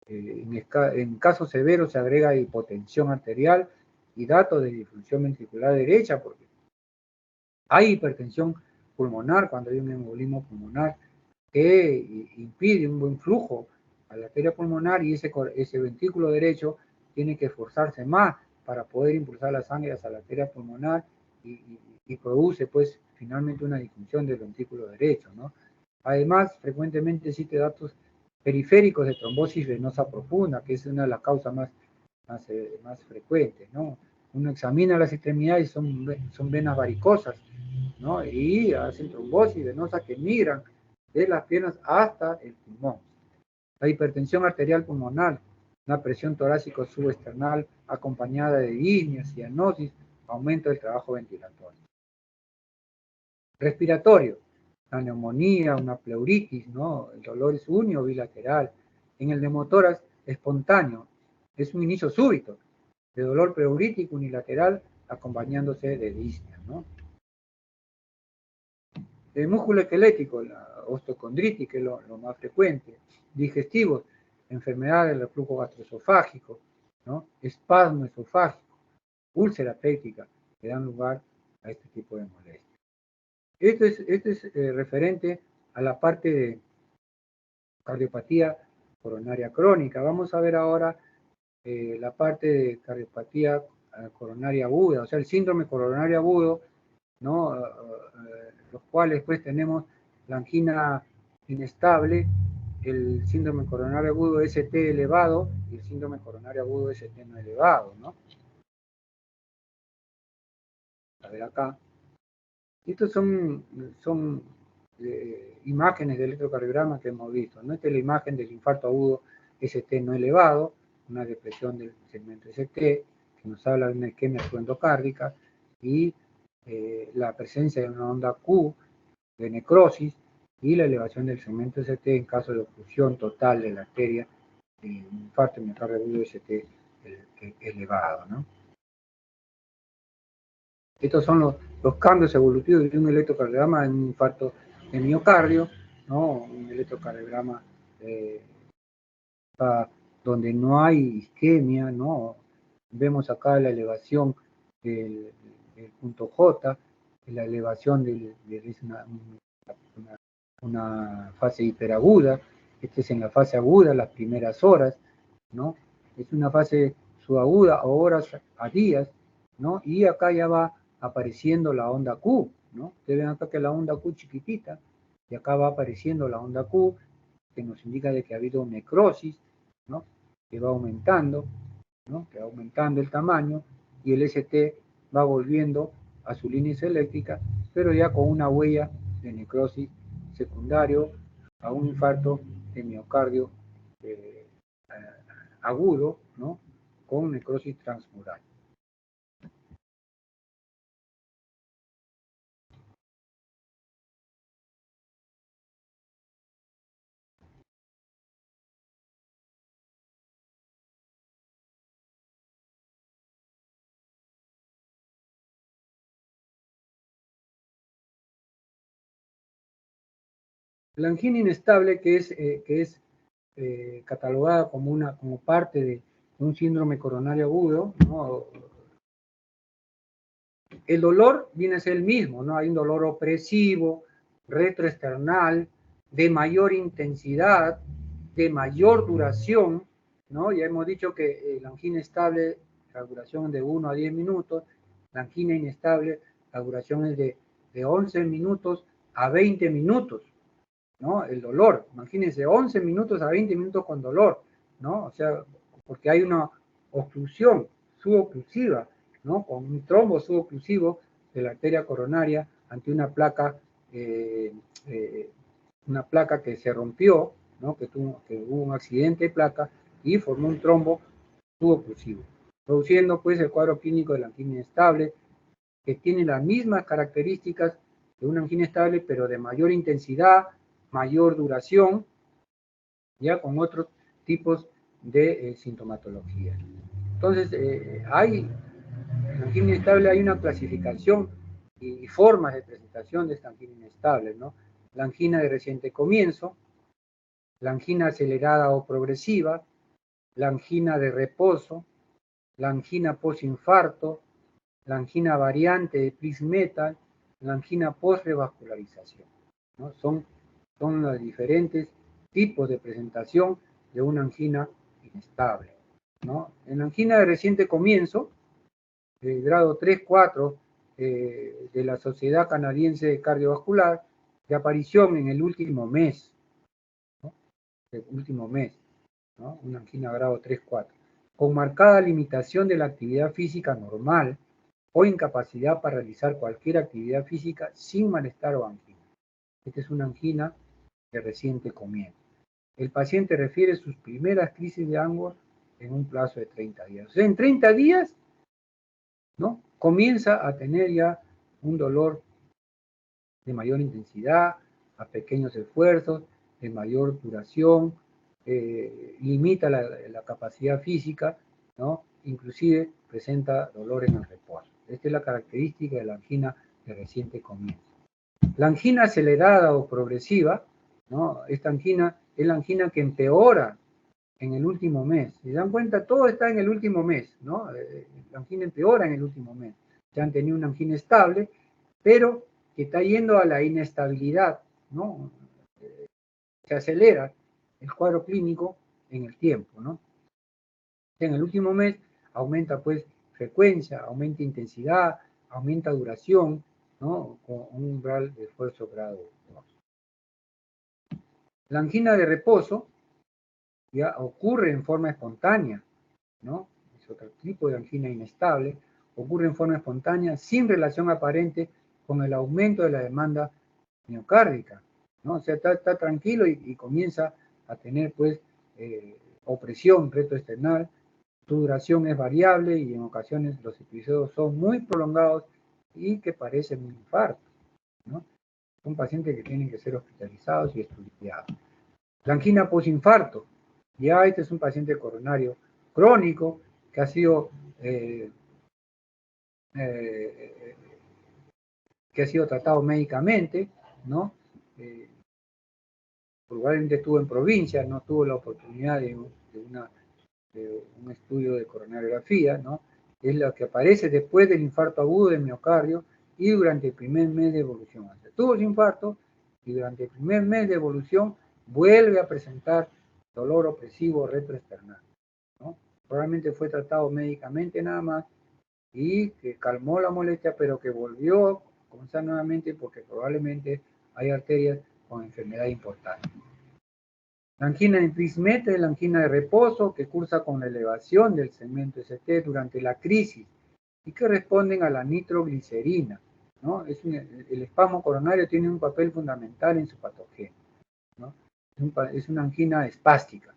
S1: En casos severos se agrega hipotensión arterial y datos de disfunción ventricular derecha, porque hay hipertensión pulmonar cuando hay un embolismo pulmonar que impide un buen flujo a la arteria pulmonar, y ese ventrículo derecho tiene que esforzarse más para poder impulsar la sangre hacia la arteria pulmonar y produce pues finalmente una disfunción del ventrículo derecho, ¿no? Además, frecuentemente existe datos periféricos de trombosis venosa profunda, que es una de las causas más frecuentes, ¿no? Uno examina las extremidades y son venas varicosas, ¿no? Y hacen trombosis venosa que migran de las piernas hasta el pulmón. La hipertensión arterial pulmonar, una presión torácico subesternal acompañada de disnea, cianosis, aumento del trabajo ventilatorio. Respiratorio, la neumonía, una pleuritis, ¿no? El dolor es unio bilateral. En el neumotórax espontáneo, es un inicio súbito de dolor pleurítico unilateral acompañándose de disnea, ¿no? El músculo esquelético, la osteocondritis, que es lo más frecuente. Digestivos, enfermedad del reflujo gastroesofágico, ¿no? Espasmo esofágico, úlcera péptica, que dan lugar a este tipo de molestias. Esto es referente a la parte de cardiopatía coronaria crónica. Vamos a ver ahora la parte de cardiopatía coronaria aguda, o sea, el síndrome coronario agudo, ¿no? Los cuales pues tenemos la angina inestable, el síndrome coronario agudo ST elevado y el síndrome coronario agudo ST no elevado, ¿no? A ver acá. Estos son imágenes de electrocardiograma que hemos visto, ¿no? Esta es la imagen del infarto agudo ST no elevado, una depresión del segmento ST, que nos habla de una isquemia endocárdica y la presencia de una onda Q de necrosis y la elevación del segmento ST en caso de oclusión total de la arteria de infarto miocardio agudo ST elevado, ¿no? Estos son los cambios evolutivos de un electrocardiograma en un infarto de miocardio, ¿no? Un electrocardiograma donde no hay isquemia, ¿no? Vemos acá la elevación del punto J, la elevación de una fase hiperaguda. Esta es en la fase aguda, las primeras horas, ¿no? Es una fase subaguda a horas, a días, ¿no? Y acá ya va apareciendo la onda Q, ¿no? Ustedes ven acá que la onda Q chiquitita, y acá va apareciendo la onda Q, que nos indica de que ha habido necrosis, ¿no? Que va aumentando, ¿no? Que va aumentando el tamaño, y el ST va volviendo a su línea eléctrica, pero ya con una huella de necrosis secundario a un infarto de miocardio agudo, ¿no? Con necrosis transmural. La angina inestable, que es catalogada como parte de un síndrome coronario agudo, ¿no? El dolor viene a ser el mismo, ¿no? Hay un dolor opresivo, retroesternal, de mayor intensidad, de mayor duración, ¿no? Ya hemos dicho que la angina estable, la duración es de 1 a 10 minutos, la angina inestable, la duración es de 11 minutos a 20 minutos, ¿no? El dolor, imagínense, 11 minutos a 20 minutos con dolor, ¿no? O sea, porque hay una obstrucción suboclusiva, ¿no? Con un trombo suboclusivo de la arteria coronaria ante eh, una placa que se rompió, ¿no? Que hubo un accidente de placa y formó un trombo suboclusivo, produciendo pues el cuadro clínico de la angina inestable, que tiene las mismas características de una angina estable, pero de mayor intensidad, mayor duración, ya con otros tipos de sintomatología. Entonces, en angina inestable hay una clasificación y formas de presentación de esta angina inestable, ¿no? La angina de reciente comienzo, la angina acelerada o progresiva, la angina de reposo, la angina postinfarto, la angina variante de Prince-Metal, la angina post-revascularización, ¿no? Son los diferentes tipos de presentación de una angina inestable, ¿no? En la angina de reciente comienzo, grado 3-4 de la Sociedad Canadiense Cardiovascular, de aparición en el último mes, ¿no? El último mes, ¿no? Una angina grado 3-4, con marcada limitación de la actividad física normal o incapacidad para realizar cualquier actividad física sin malestar o angina. Esta es una angina de reciente comienzo. El paciente refiere sus primeras crisis de angua en un plazo de 30 días. O sea, en 30 días, ¿no? Comienza a tener ya un dolor de mayor intensidad, a pequeños esfuerzos, de mayor duración, limita la capacidad física, ¿no? Inclusive presenta dolor en el reposo. Esta es la característica de la angina de reciente comienzo. La angina acelerada o progresiva, ¿no? Esta angina es la angina que empeora en el último mes. Si se dan cuenta, todo está en el último mes, ¿no? La angina empeora en el último mes. Ya han tenido una angina estable, pero que está yendo a la inestabilidad, ¿no? Se acelera el cuadro clínico en el tiempo, ¿no? En el último mes aumenta pues frecuencia, aumenta intensidad, aumenta duración, ¿no? Con un umbral de esfuerzo grado 2. La angina de reposo ya ocurre en forma espontánea, ¿no? Es otro tipo de angina inestable, ocurre en forma espontánea sin relación aparente con el aumento de la demanda miocárdica, ¿no? O sea, está tranquilo y comienza a tener, pues, opresión retroesternal. Su duración es variable y en ocasiones los episodios son muy prolongados y que parecen un infarto, ¿no? Son pacientes que tienen que ser hospitalizados y estudiados. La angina posinfarto, ya este es un paciente coronario crónico que ha sido eh, eh, que ha sido tratado médicamente, ¿no? Eh, Probablemente estuvo en provincia, no tuvo la oportunidad de un estudio de coronariografía, ¿no? Es lo que aparece después del infarto agudo del miocardio y durante el primer mes de evolución. O sea, tuvo su infarto y durante el primer mes de evolución vuelve a presentar dolor opresivo retroesternal, ¿no? Probablemente fue tratado médicamente nada más y que calmó la molestia, pero que volvió a comenzar nuevamente porque probablemente hay arterias con enfermedad importante. La angina de Prismeta es la angina de reposo que cursa con la elevación del segmento ST durante la crisis y que responden a la nitroglicerina, ¿no? El espasmo coronario tiene un papel fundamental en su patogenia, ¿no? Es una angina espástica,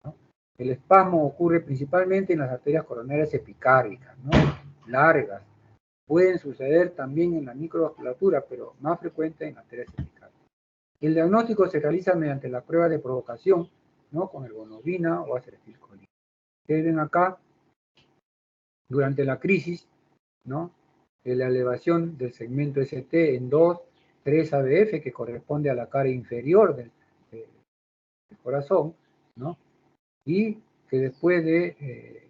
S1: ¿no? El espasmo ocurre principalmente en las arterias coronarias epicárdicas, ¿no? Largas. Pueden suceder también en la microvasculatura, pero más frecuente en arterias epicárdicas. El diagnóstico se realiza mediante la prueba de provocación, ¿no? Con hemoglobina o acetilcolina. Ustedes ven acá, durante la crisis, ¿no? La elevación del segmento ST en 2, 3 ABF, que corresponde a la cara inferior del corazón, ¿no? Y que después de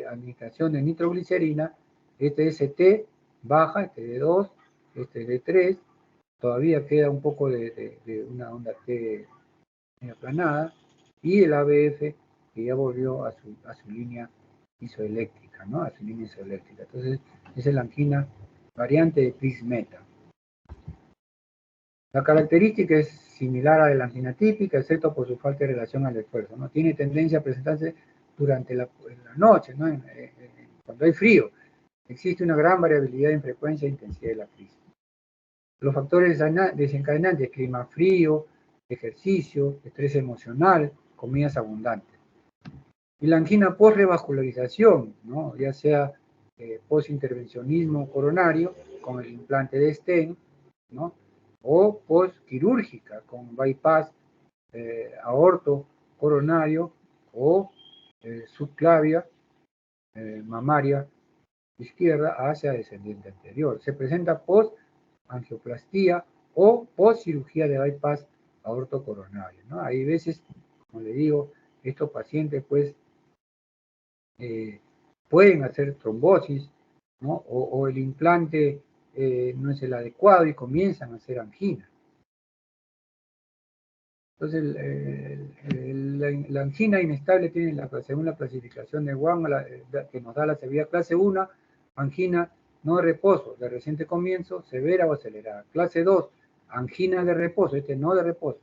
S1: administración de nitroglicerina, este ST baja, este de 2, este de 3, todavía queda un poco de una onda T aplanada, y el ABF que ya volvió a su línea isoeléctrica, ¿no? A su línea isoeléctrica. Entonces, esa es la angina variante de Prismeta. La característica es similar a la angina típica, excepto por su falta de relación al esfuerzo, ¿no? Tiene tendencia a presentarse durante la noche, ¿no? Cuando hay frío. Existe una gran variabilidad en frecuencia e intensidad de la crisis. Los factores desencadenantes, clima frío, ejercicio, estrés emocional, comidas abundantes. Y la angina post-revascularización, ¿no? Ya sea post-intervencionismo coronario con el implante de stent, ¿no? O post-quirúrgica con bypass aorto coronario o subclavia mamaria izquierda hacia descendiente anterior. Se presenta post-angioplastía o post-cirugía de bypass aorto coronario, ¿no? Hay veces, como le digo, estos pacientes pues pueden hacer trombosis, ¿no? O el implante no es el adecuado y comienzan a hacer angina. Entonces, la angina inestable tiene, según la clasificación de Wang, que nos da la severidad clase 1, angina no de reposo, de reciente comienzo, severa o acelerada. Clase 2, angina de reposo, no de reposo.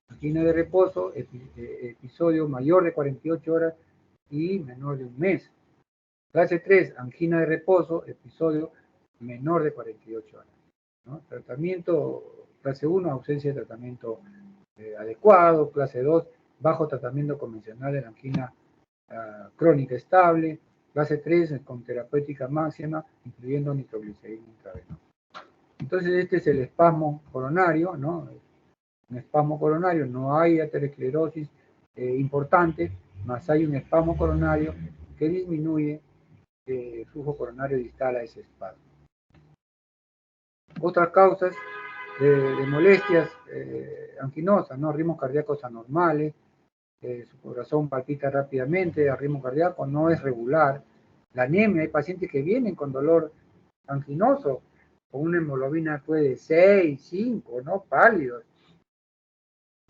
S1: Angina de reposo, episodio mayor de 48 horas y menor de un mes. Clase 3, angina de reposo, episodio menor de 48 horas, ¿no? Tratamiento, clase 1, ausencia de tratamiento adecuado. Clase 2, bajo tratamiento convencional de la angina crónica estable. Clase 3, con terapéutica máxima, incluyendo nitroglicerina intravenosa. Entonces, este es el espasmo coronario, ¿no? Un espasmo coronario, no hay aterosclerosis importante, más hay un espasmo coronario que disminuye el flujo coronario distal a ese espasmo. Otras causas de molestias anginosas, ¿no? Ritmos cardíacos anormales, su corazón palpita rápidamente, el ritmo cardíaco no es regular, la anemia, hay pacientes que vienen con dolor anginoso, con una hemoglobina de 6, 5, ¿no? Pálidos.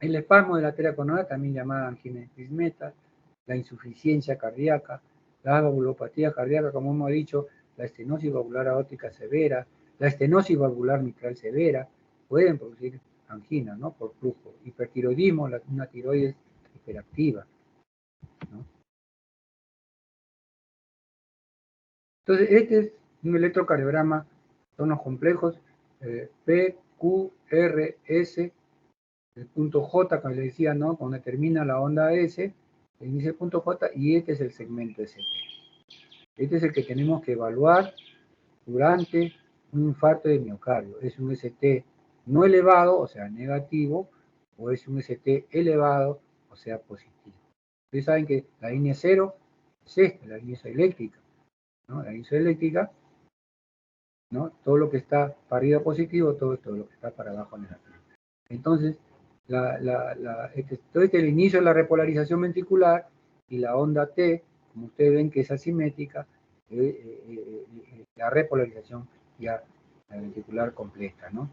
S1: El espasmo de la arteria coronaria, también llamada angina de Prismeta, la insuficiencia cardíaca, la valvulopatía cardíaca, como hemos dicho, la estenosis valvular aórtica severa, La estenosis valvular mitral severa pueden producir angina, ¿no? Por flujo. Hipertiroidismo, una tiroides hiperactiva, ¿no? Entonces, este es un electrocardiograma, son los complejos P, Q, R, S, el punto J, como le decía, ¿no? Cuando termina la onda S, inicia el punto J, y este es el segmento ST. Este es el que tenemos que evaluar durante un infarto de miocardio. ¿Es un ST no elevado, o sea, negativo, o es un ST elevado, o sea, positivo? Ustedes saben que la línea 0 es esta, la línea eléctrica, ¿no? La línea eléctrica, ¿no? Todo lo que está para arriba positivo, todo lo que está para abajo negativo. Entonces, todo este es el inicio de la repolarización ventricular, y la onda T, como ustedes ven que es asimétrica, la repolarización ya la ventricular completa, ¿no?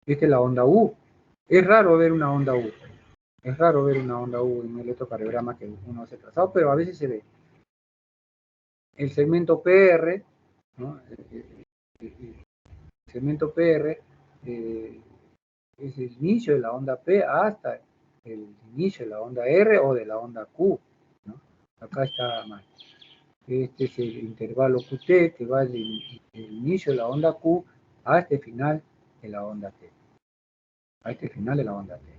S1: Esta es la onda U. Es raro ver una onda U. Es raro ver una onda U en un electrocardiograma que uno hace trazado, pero a veces se ve. El segmento PR, ¿no? El segmento PR es el inicio de la onda P hasta el inicio de la onda R o de la onda Q, ¿no? Acá está mal. Este es el intervalo QT que va del inicio de la onda Q a este final de la onda T. A este final de la onda T.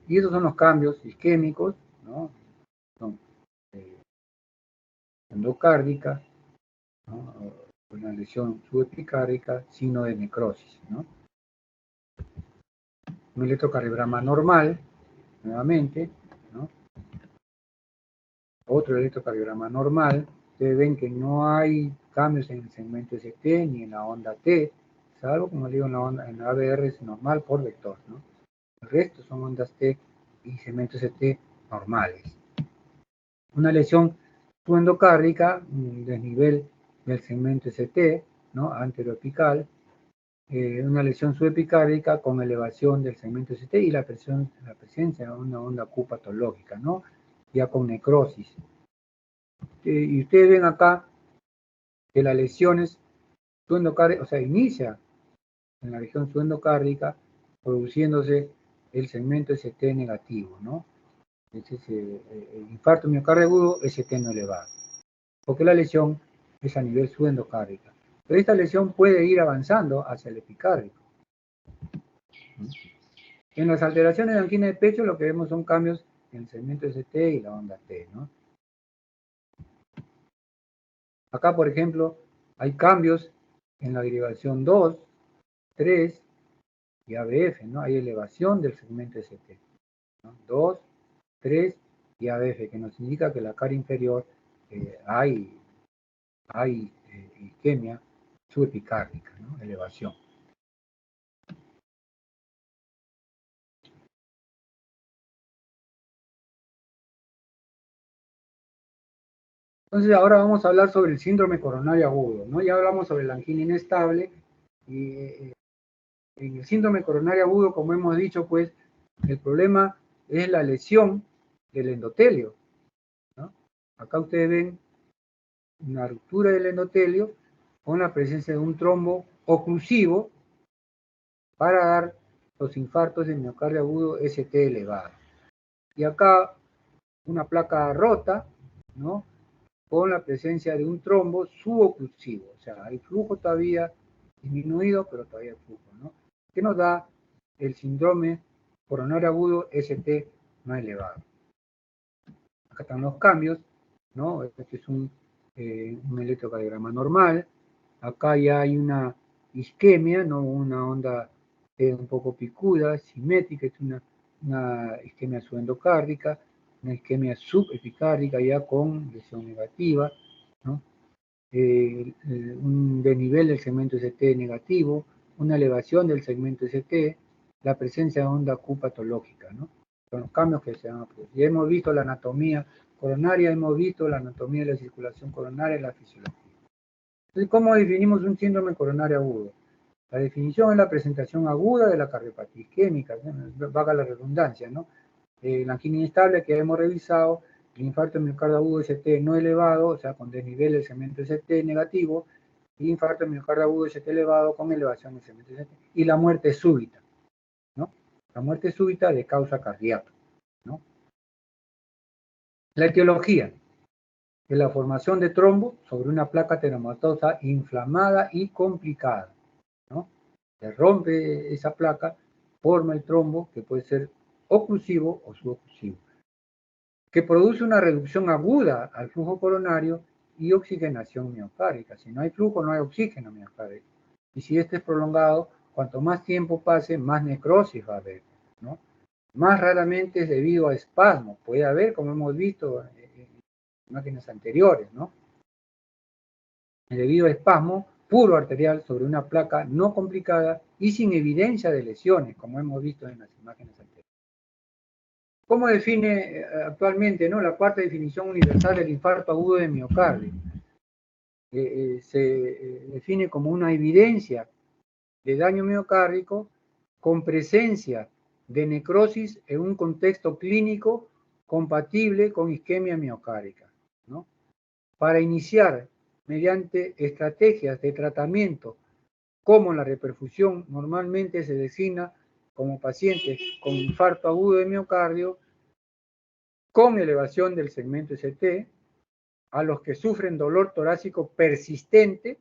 S1: Y esos son los cambios isquémicos, ¿no? Son endocárdica, ¿no? Una lesión subepicárdica, signo de necrosis, ¿no? Un electrocardiograma normal, nuevamente, ¿no? Otro electrocardiograma normal. Ustedes ven que no hay cambios en el segmento ST ni en la onda T, salvo, como digo, en la ABR es normal por vector, ¿no? El resto son ondas T y segmentos ST normales. Una lesión subendocárdica, un desnivel del segmento ST, ¿no? Anteroapical, una lesión subepicárdica con elevación del segmento ST y la presencia de una onda Q patológica, ¿no? Ya con necrosis. Y ustedes ven acá que las lesiones subendocárdicas, o sea, inicia en la región subendocárdica produciéndose el segmento ST negativo, ¿no? Ese es el infarto miocardio agudo, ST no elevado, porque la lesión es a nivel subendocárdica. Pero esta lesión puede ir avanzando hacia el epicárdico. En las alteraciones de angina de pecho lo que vemos son cambios en el segmento ST y la onda T, ¿no? Acá, por ejemplo, hay cambios en la derivación 2, 3 y ABF, ¿no? Hay elevación del segmento ST, ¿no? 2, 3 y ABF, que nos indica que la cara inferior hay isquemia subepicárdica, ¿no? Elevación. Entonces ahora vamos a hablar sobre el síndrome coronario agudo, ¿no? Ya hablamos sobre la angina inestable y en el síndrome coronario agudo, como hemos dicho, pues el problema es la lesión del endotelio, ¿no? Acá ustedes ven una ruptura del endotelio con la presencia de un trombo oclusivo para dar los infartos de miocardio agudo ST elevado. Y acá una placa rota, ¿no? Con la presencia de un trombo suboclusivo, o sea, hay flujo todavía disminuido, pero todavía hay flujo, ¿no? Que nos da el síndrome coronario agudo ST no elevado. Acá están los cambios, ¿no? Este es un electrocardiograma normal. Acá ya hay una isquemia, ¿no? Una onda un poco picuda, simétrica, es una isquemia subendocárdica, una isquemia subepicárdica ya con lesión negativa, ¿no? Un desnivel del segmento ST negativo, una elevación del segmento ST, la presencia de onda Q patológica, ¿no? Son los cambios que se van a producir. Ya hemos visto la anatomía coronaria, hemos visto la anatomía de la circulación coronaria y la fisiología. Entonces, ¿cómo definimos un síndrome coronario agudo? La definición es la presentación aguda de la cardiopatía isquémica, ¿no? Vaga la redundancia, ¿no? La angina inestable que hemos revisado, el infarto miocardio agudo ST no elevado, o sea, con desnivel del segmento ST negativo, infarto de miocardio agudo ST elevado con elevación del segmento ST, y la muerte súbita, ¿no? La muerte súbita de causa cardíaca, ¿no? La etiología es la formación de trombo sobre una placa ateromatosa inflamada y complicada, ¿no? Se rompe esa placa, forma el trombo que puede ser oclusivo o suboclusivo, que produce una reducción aguda al flujo coronario y oxigenación miocárdica. Si no hay flujo, no hay oxígeno miocárdico. Y si este es prolongado, cuanto más tiempo pase, más necrosis va a haber, ¿no? Más raramente es debido a espasmo. Puede haber, como hemos visto en imágenes anteriores, ¿no? Debido a espasmo puro arterial sobre una placa no complicada y sin evidencia de lesiones, como hemos visto en las imágenes anteriores. ¿Cómo define actualmente, ¿no?, la cuarta definición universal del infarto agudo de miocardio? Se define como una evidencia de daño miocárdico con presencia de necrosis en un contexto clínico compatible con isquemia miocárdica, ¿no? Para iniciar mediante estrategias de tratamiento como la reperfusión, normalmente se designa como pacientes con infarto agudo de miocardio con elevación del segmento ST, a los que sufren dolor torácico persistente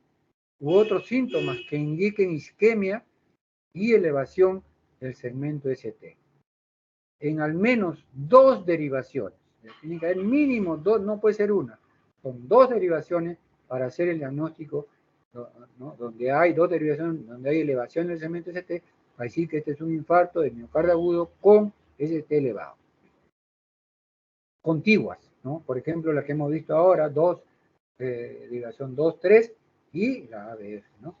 S1: u otros síntomas que indiquen isquemia y elevación del segmento ST. En al menos 2 derivaciones. Tiene que haber mínimo 2, no puede ser una. Son 2 derivaciones para hacer el diagnóstico, ¿no? Donde hay 2 derivaciones, donde hay elevación del segmento ST, para decir que este es un infarto de miocardio agudo con ST elevado. Contiguas, ¿no? Por ejemplo, la que hemos visto ahora, derivación 2, 3 y la ABF, ¿no?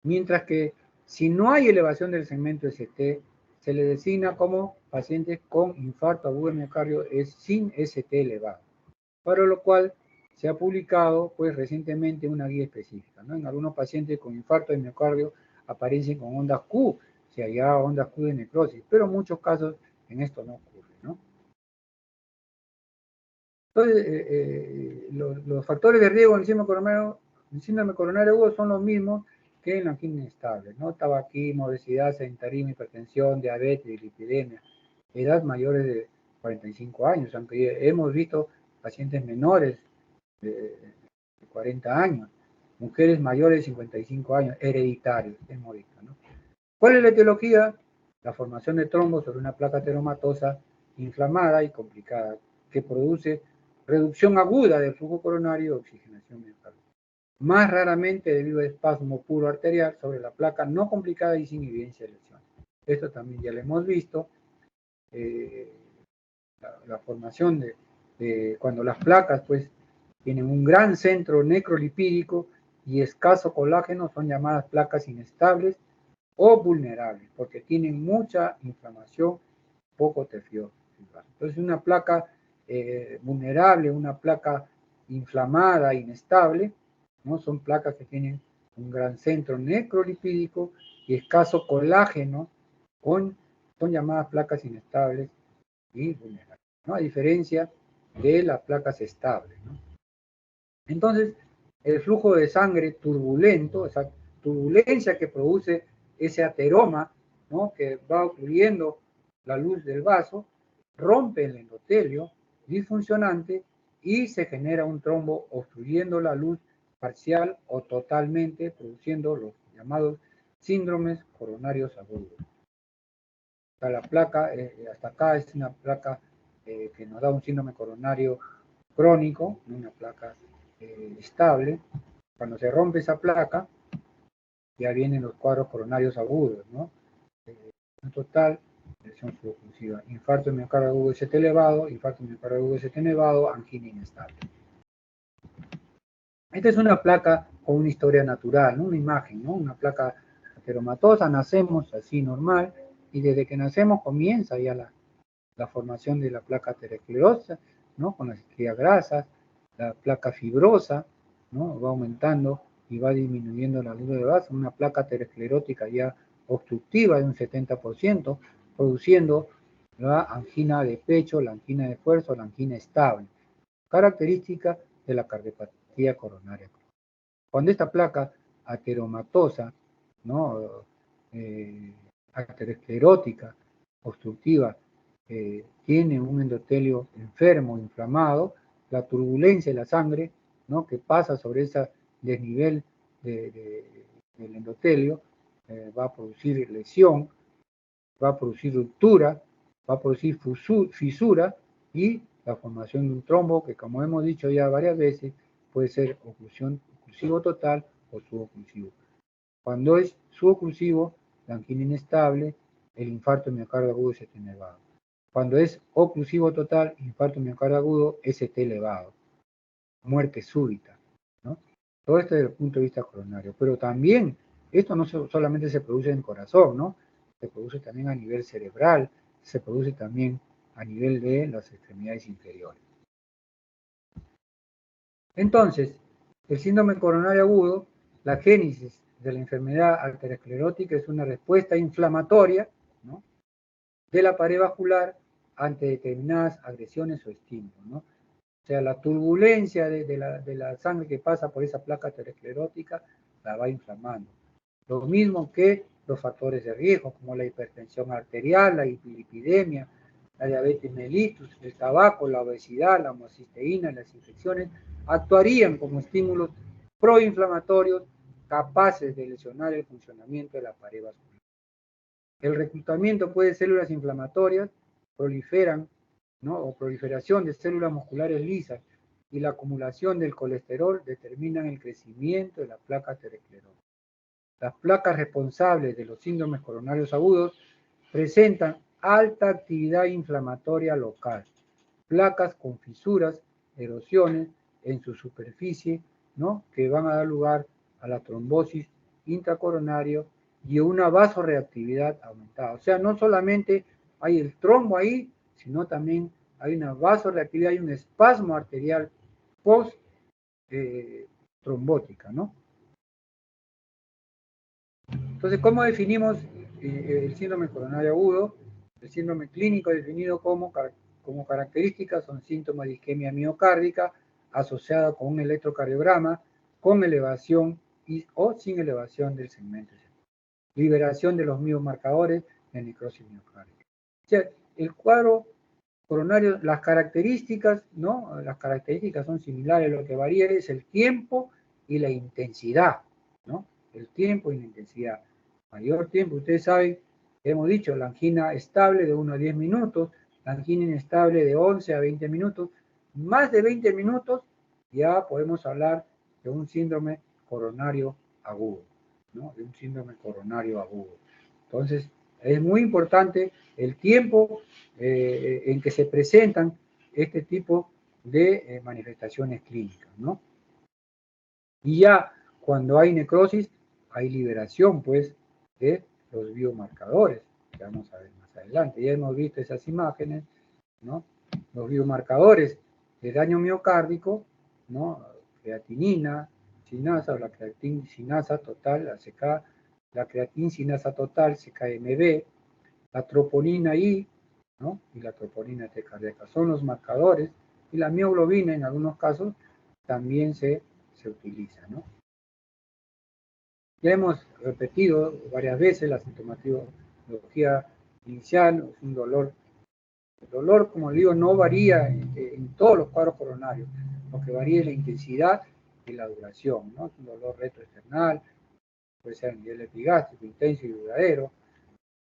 S1: Mientras que si no hay elevación del segmento ST, se le designa como pacientes con infarto agudo de miocardio sin ST elevado, para lo cual se ha publicado pues recientemente una guía específica, ¿no? En algunos pacientes con infarto de miocardio aparecen con ondas Q, si hay ondas Q de necrosis, pero en muchos casos en esto no ocurre, ¿no? Entonces, los factores de riesgo en el síndrome coronario agudo son los mismos que en la angina inestable, ¿no? Tabaquismo, obesidad, sedentarismo, hipertensión, diabetes, lipidemia, edad mayores de 45 años, aunque hemos visto pacientes menores de 40 años, mujeres mayores de 55 años, hereditarios, hemos visto, ¿no? ¿Cuál es la etiología? La formación de trombos sobre una placa ateromatosa inflamada y complicada, que produce reducción aguda del flujo coronario y oxigenación miocárdica. Más raramente debido a espasmo puro arterial sobre la placa no complicada y sin evidencia de lesión. Esto también ya lo hemos visto. La formación de cuando las placas pues tienen un gran centro necrolipídico y escaso colágeno, son llamadas placas inestables o vulnerables, porque tienen mucha inflamación, poco tejido. Entonces una placa vulnerable, una placa inflamada, inestable, ¿no? Son placas que tienen un gran centro necrolipídico y escaso colágeno, son llamadas placas inestables y vulnerables, ¿no? A diferencia de las placas estables, ¿no? Entonces, el flujo de sangre turbulento, esa turbulencia que produce ese ateroma, ¿no?, que va ocluyendo la luz del vaso, rompe el endotelio disfuncionante y se genera un trombo obstruyendo la luz parcial o totalmente, produciendo los llamados síndromes coronarios agudos. La placa, hasta acá es una placa que nos da un síndrome coronario crónico, una placa estable. Cuando se rompe esa placa, ya vienen los cuadros coronarios agudos, ¿no? En total, lesión suboclusiva, infarto de miocardio agudo ST elevado, infarto de miocardio agudo ST elevado, angina inestable. Esta es una placa con una historia natural, ¿no? Una imagen, ¿no? Una placa ateromatosa, nacemos así normal, y desde que nacemos comienza ya la formación de la placa aterosclerosa, ¿no? Con las estrías grasas, la placa fibrosa, ¿no? Va aumentando y va disminuyendo la luz de vaso, una placa aterosclerótica ya obstructiva de un 70%, produciendo la angina de pecho, la angina de esfuerzo, la angina estable, característica de la cardiopatía coronaria. Cuando esta placa ateromatosa, ¿no? aterosclerótica, obstructiva, tiene un endotelio enfermo, inflamado, la turbulencia de la sangre, ¿no? que pasa sobre ese desnivel del endotelio, va a producir lesión, va a producir ruptura, va a producir fisura y la formación de un trombo que, como hemos dicho ya varias veces, puede ser oclusivo total o suboclusivo. Cuando es suboclusivo, la angina inestable, el infarto de miocardio agudo ST elevado. Cuando es oclusivo total, infarto de miocardio agudo ST elevado. Muerte súbita, ¿no? Todo esto desde el punto de vista coronario. Pero también, esto no solamente se produce en el corazón, ¿no? Se produce también a nivel cerebral, se produce también a nivel de las extremidades inferiores. Entonces, el síndrome coronario agudo, la génesis de la enfermedad arteriosclerótica es una respuesta inflamatoria, ¿no? de la pared vascular ante determinadas agresiones o estímulos, ¿no? O sea, la turbulencia de la sangre que pasa por esa placa aterosclerótica la va inflamando. Lo mismo que los factores de riesgo, como la hipertensión arterial, la hiperlipidemia, la diabetes mellitus, el tabaco, la obesidad, la homocisteína, las infecciones, actuarían como estímulos proinflamatorios capaces de lesionar el funcionamiento de la pared vascular. El reclutamiento de células inflamatorias proliferan, ¿no? o proliferación de células musculares lisas y la acumulación del colesterol determinan el crecimiento de la placa aterosclerótica. Las placas responsables de los síndromes coronarios agudos presentan alta actividad inflamatoria local, placas con fisuras, erosiones en su superficie, ¿no? que van a dar lugar a la trombosis intracoronaria y una vasoreactividad aumentada. O sea, no solamente hay el trombo ahí, sino también hay una vasoreactividad y un espasmo arterial post-trombótica, ¿no? Entonces, ¿cómo definimos el síndrome coronario agudo? El síndrome clínico definido como características son síntomas de isquemia miocárdica asociada con un electrocardiograma, con elevación o sin elevación del segmento. Liberación de los biomarcadores de necrosis miocárdica. O sea, el cuadro coronario, las características, ¿no? Las características son similares, lo que varía es el tiempo y la intensidad, ¿no? El tiempo y la intensidad. Mayor tiempo, ustedes saben, hemos dicho, la angina estable de 1 a 10 minutos, la angina inestable de 11 a 20 minutos, más de 20 minutos, ya podemos hablar de un síndrome coronario agudo, ¿no? De un síndrome coronario agudo. Entonces, es muy importante el tiempo en que se presentan este tipo de manifestaciones clínicas, ¿no? Y ya cuando hay necrosis, hay liberación, pues, de los biomarcadores, que vamos a ver más adelante. Ya hemos visto esas imágenes, ¿no? Los biomarcadores de daño miocárdico, ¿no? Creatinina, sinasa o la creatinsinasa total, la CK, la creatinsinasa total, CKMB, la troponina I, ¿no? y la troponina T cardíaca. Son los marcadores, y la mioglobina en algunos casos también se utiliza, ¿no? Ya hemos repetido varias veces la sintomatología inicial, es un dolor. El dolor, como digo, no varía en todos los cuadros coronarios, lo que varía es la intensidad y la duración, ¿no? Es un dolor retroesternal, puede ser a nivel epigástrico, intenso y duradero,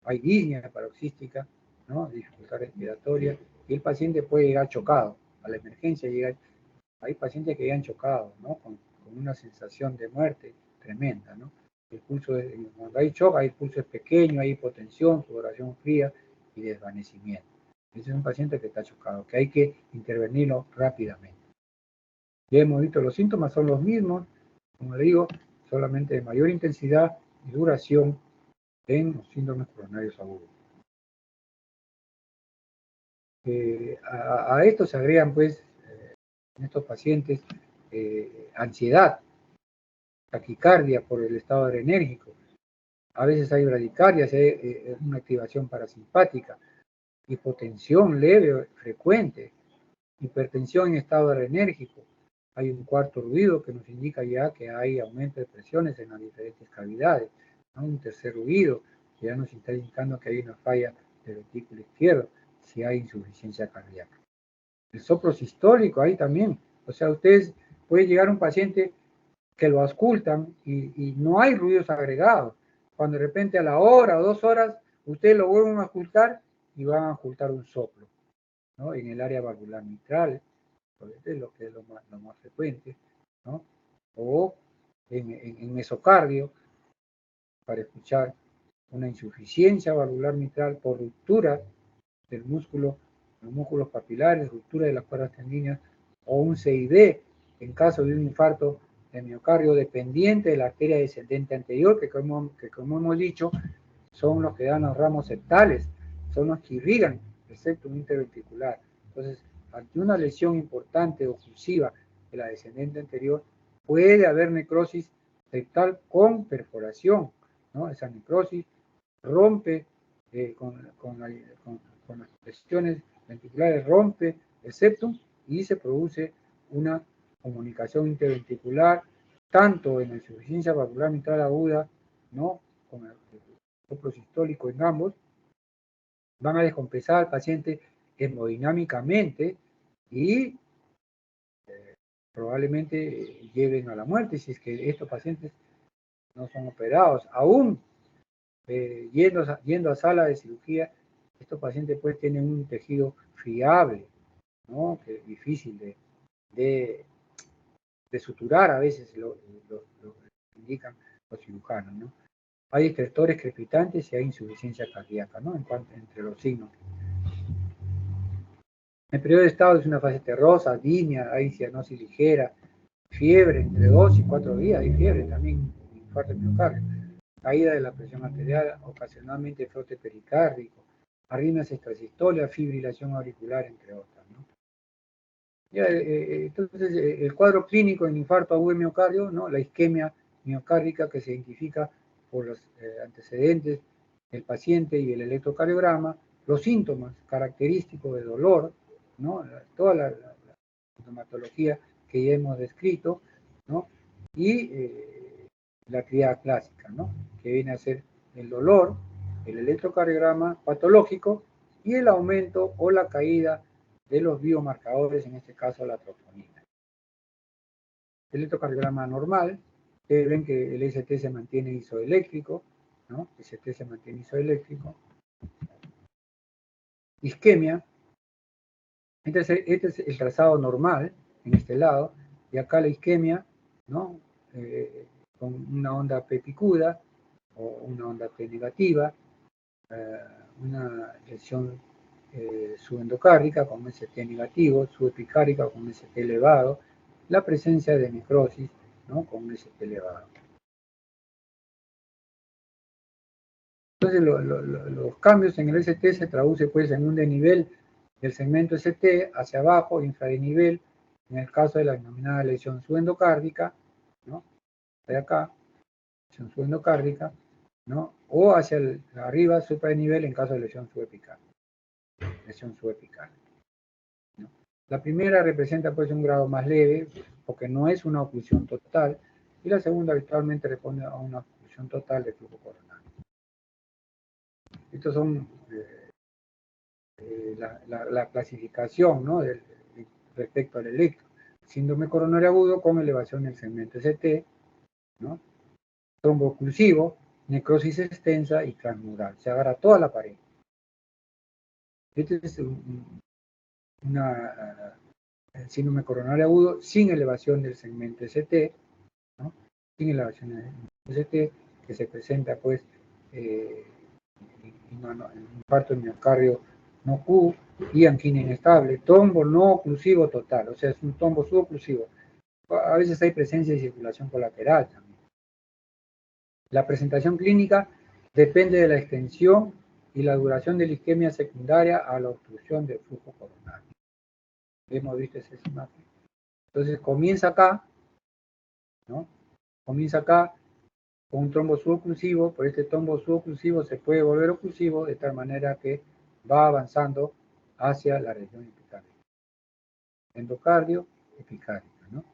S1: hay disnea paroxística, ¿no? Dificultad respiratoria, y el paciente puede llegar chocado, a la emergencia hay pacientes que llegan chocados, ¿no? Con una sensación de muerte tremenda, ¿no? El pulso, cuando hay shock, el pulso es pequeño, hay hipotensión, sudoración fría y desvanecimiento. Ese es un paciente que está chocado, que hay que intervenirlo rápidamente. Ya hemos visto, los síntomas son los mismos, como le digo, solamente de mayor intensidad y duración en los síndromes coronarios agudos. A esto se agregan, pues, en estos pacientes, ansiedad, taquicardia por el estado adrenérgico. A veces hay bradicardia, hay una activación parasimpática, hipotensión leve, frecuente, hipertensión en estado adrenérgico, Hay un cuarto ruido que nos indica ya que hay aumento de presiones en las diferentes cavidades, ¿no? Un tercer ruido que ya nos está indicando que hay una falla del ventrículo izquierdo, si hay insuficiencia cardíaca. El soplo sistólico ahí también, o sea, ustedes puede llegar un paciente que lo auscultan y no hay ruidos agregados. Cuando de repente a la hora o 2 horas ustedes lo vuelven a auscultar y van a auscultar un soplo, ¿no? En el área valvular mitral, es lo que es lo más frecuente, ¿no? O en mesocardio, para escuchar una insuficiencia valvular mitral por ruptura del músculo, los músculos papilares, ruptura de las cuerdas tendinas, o un CID en caso de un infarto de miocardio dependiente de la arteria descendente anterior, que como hemos dicho, son los que dan los ramos septales, son los que irrigan el septum interventricular. Entonces, ante una lesión importante oclusiva de la descendente anterior, puede haber necrosis septal con perforación, ¿no? Esa necrosis rompe con las presiones ventriculares, rompe el septum y se produce una comunicación interventricular, tanto en la insuficiencia valvular mitral aguda, ¿no? Con el soplo sistólico en ambos, van a descompensar al paciente hemodinámicamente y probablemente lleven a la muerte si es que estos pacientes no son operados. Aún yendo a sala de cirugía, estos pacientes pues tienen un tejido friable, ¿no? Que es difícil de suturar, a veces lo indican los cirujanos, ¿no? Hay estertores crepitantes y hay insuficiencia cardíaca, ¿no? Entre los signos. El periodo de estado es una fase terrosa, digna, hay cianosis ligera, fiebre entre 2 y 4 días, hay fiebre también, infarto miocardio, caída de la presión arterial, ocasionalmente frote pericárdico, arritmias extrasistólicas, fibrilación auricular, entre otras, ¿no? Ya, entonces, el cuadro clínico en infarto agudo de miocardio, ¿no? La isquemia miocárdica que se identifica por los antecedentes del paciente y el electrocardiograma, los síntomas característicos de dolor, ¿no? Toda la sintomatología que ya hemos descrito, ¿no? Y la actividad clásica, ¿no? Que viene a ser el dolor, el electrocardiograma patológico y el aumento o la caída de los biomarcadores, en este caso la troponina. El electrocardiograma normal, ustedes ven que el ST se mantiene isoeléctrico, ¿no? ST se mantiene isoeléctrico. Isquemia, este es el trazado normal en este lado, y acá la isquemia, ¿no? Con una onda P picuda o una onda P negativa, una lesión subendocárdica con ST negativo, subepicárdica con ST elevado, la presencia de necrosis, ¿no? Con ST elevado. Entonces los cambios en el ST se traduce pues en un desnivel del segmento ST hacia abajo, infradenivel, en el caso de la denominada lesión subendocárdica, ¿no? De acá, lesión subendocárdica, ¿no? O hacia arriba, supradenivel, en caso de lesión subepical. Lesión subepical, ¿no? La primera representa pues un grado más leve, porque no es una oclusión total, y la segunda habitualmente responde a una oclusión total de flujo coronario. Estos son la clasificación, ¿no? Respecto al electro. Síndrome coronario agudo con elevación del segmento ST, ¿no? Trombo oclusivo, necrosis extensa y transmural. Se agarra toda la pared. Este es síndrome coronario agudo sin elevación del segmento ST, ¿no? Sin elevación del ST, que se presenta pues en infarto de miocardio no Q y angina inestable, trombo no oclusivo total, o sea, es un trombo suboclusivo. A veces hay presencia de circulación colateral también. La presentación clínica depende de la extensión y la duración de la isquemia secundaria a la obstrucción del flujo coronario. Hemos visto esa imagen. Entonces comienza acá, ¿no? Comienza acá con un trombo suboclusivo, por este trombo suboclusivo se puede volver oclusivo de tal manera que va avanzando hacia la región epicárdica. Endocardio, epicárdica, ¿no?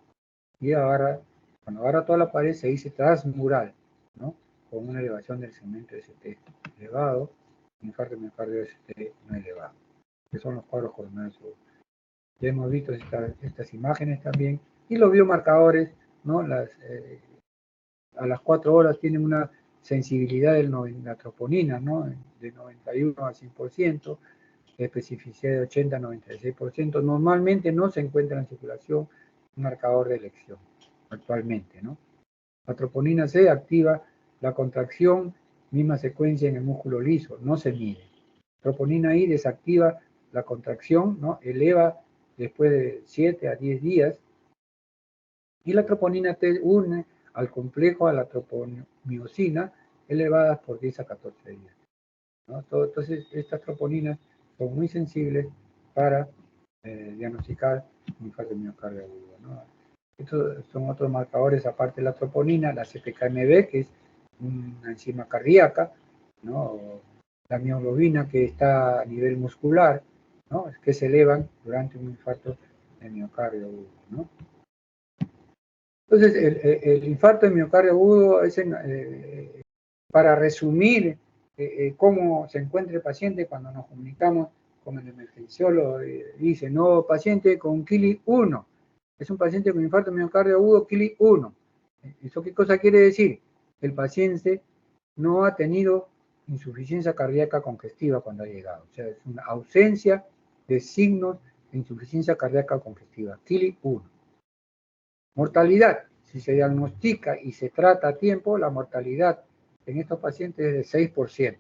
S1: y cuando agarra toda la pared se dice transmural, ¿no? Con una elevación del segmento ST elevado, infarto miocardio ST no elevado, que son los cuadros coronarios. Ya hemos visto estas imágenes también, y los biomarcadores, ¿no? A las 4 horas tienen una sensibilidad de la troponina, ¿no? De 91 a 100%, especificidad de 80 a 96%. Normalmente no se encuentra en circulación un marcador de elección actualmente, ¿no? La troponina C activa la contracción, misma secuencia en el músculo liso, no se mide. Troponina I desactiva la contracción, ¿no? Eleva después de 7 a 10 días, y la troponina T une al complejo a la tropomiosina elevadas por 10 a 14 días, ¿no? Entonces, estas troponinas son muy sensibles para diagnosticar un infarto miocardio agudo, ¿no? Estos son otros marcadores aparte de la troponina, la CPKMB, que es una enzima cardíaca, ¿no? La mioglobina, que está a nivel muscular, ¿no? Que se elevan durante un infarto de miocardio agudo, ¿no? Entonces, el infarto de miocardio agudo es, para resumir cómo se encuentra el paciente cuando nos comunicamos con el emergenciólogo, dice, no, paciente con Kili 1, es un paciente con infarto de miocardio agudo Kili 1. ¿Eso qué cosa quiere decir? El paciente no ha tenido insuficiencia cardíaca congestiva cuando ha llegado, o sea, es una ausencia de signos de insuficiencia cardíaca congestiva, Kili 1. Mortalidad, si se diagnostica y se trata a tiempo, la mortalidad en estos pacientes es de 6%.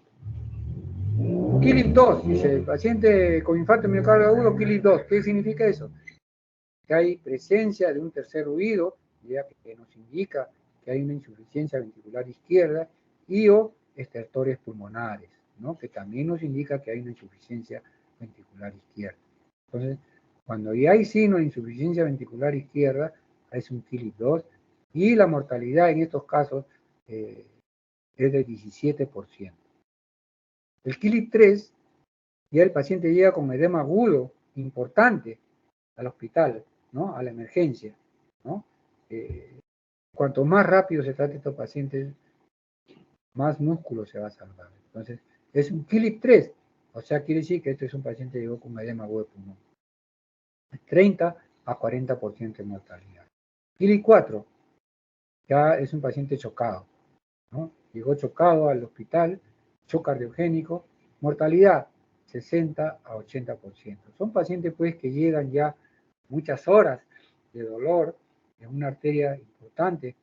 S1: KILIP 2, dice el paciente con infarto miocardio agudo, KILIP 2. ¿Qué significa eso? Que hay presencia de un tercer ruido, ya que nos indica que hay una insuficiencia ventricular izquierda, y o estertores pulmonares, ¿no? Que también nos indica que hay una insuficiencia ventricular izquierda. Entonces, cuando ya hay signo de insuficiencia ventricular izquierda, es un KILIP 2, y la mortalidad en estos casos es de 17%. El KILIP 3, ya el paciente llega con edema agudo importante al hospital, ¿no? A la emergencia, ¿no? Cuanto más rápido se trate estos pacientes, más músculo se va a salvar. Entonces, es un KILIP 3, o sea, quiere decir que este es un paciente que llegó con edema agudo de pulmón. 30 a 40% de mortalidad. KILIP 4, ya es un paciente chocado, ¿no? Llegó chocado al hospital, shock cardiogénico, mortalidad 60 a 80%. Son pacientes pues que llegan ya muchas horas de dolor en una arteria importante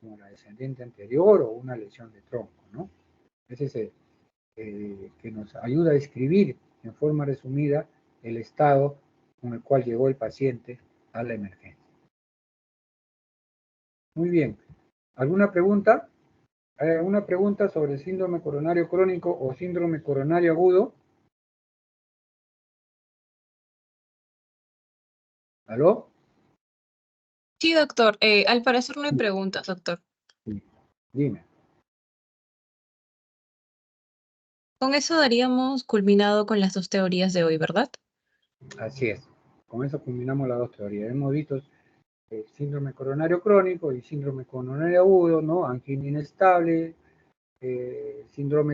S1: como la descendente anterior o una lesión de tronco, ¿no? Ese es el que nos ayuda a describir en forma resumida el estado con el cual llegó el paciente a la emergencia. Muy bien. ¿Alguna pregunta? ¿Hay alguna pregunta sobre el síndrome coronario crónico o síndrome coronario agudo? ¿Aló?
S2: Sí, doctor. Al parecer no hay preguntas, doctor.
S1: Sí. Dime.
S2: Con eso daríamos culminado con las dos teorías de hoy, ¿verdad?
S1: Así es. Con eso culminamos las dos teorías. Hemos visto el síndrome coronario crónico y síndrome coronario agudo, ¿no? Angina inestable, síndrome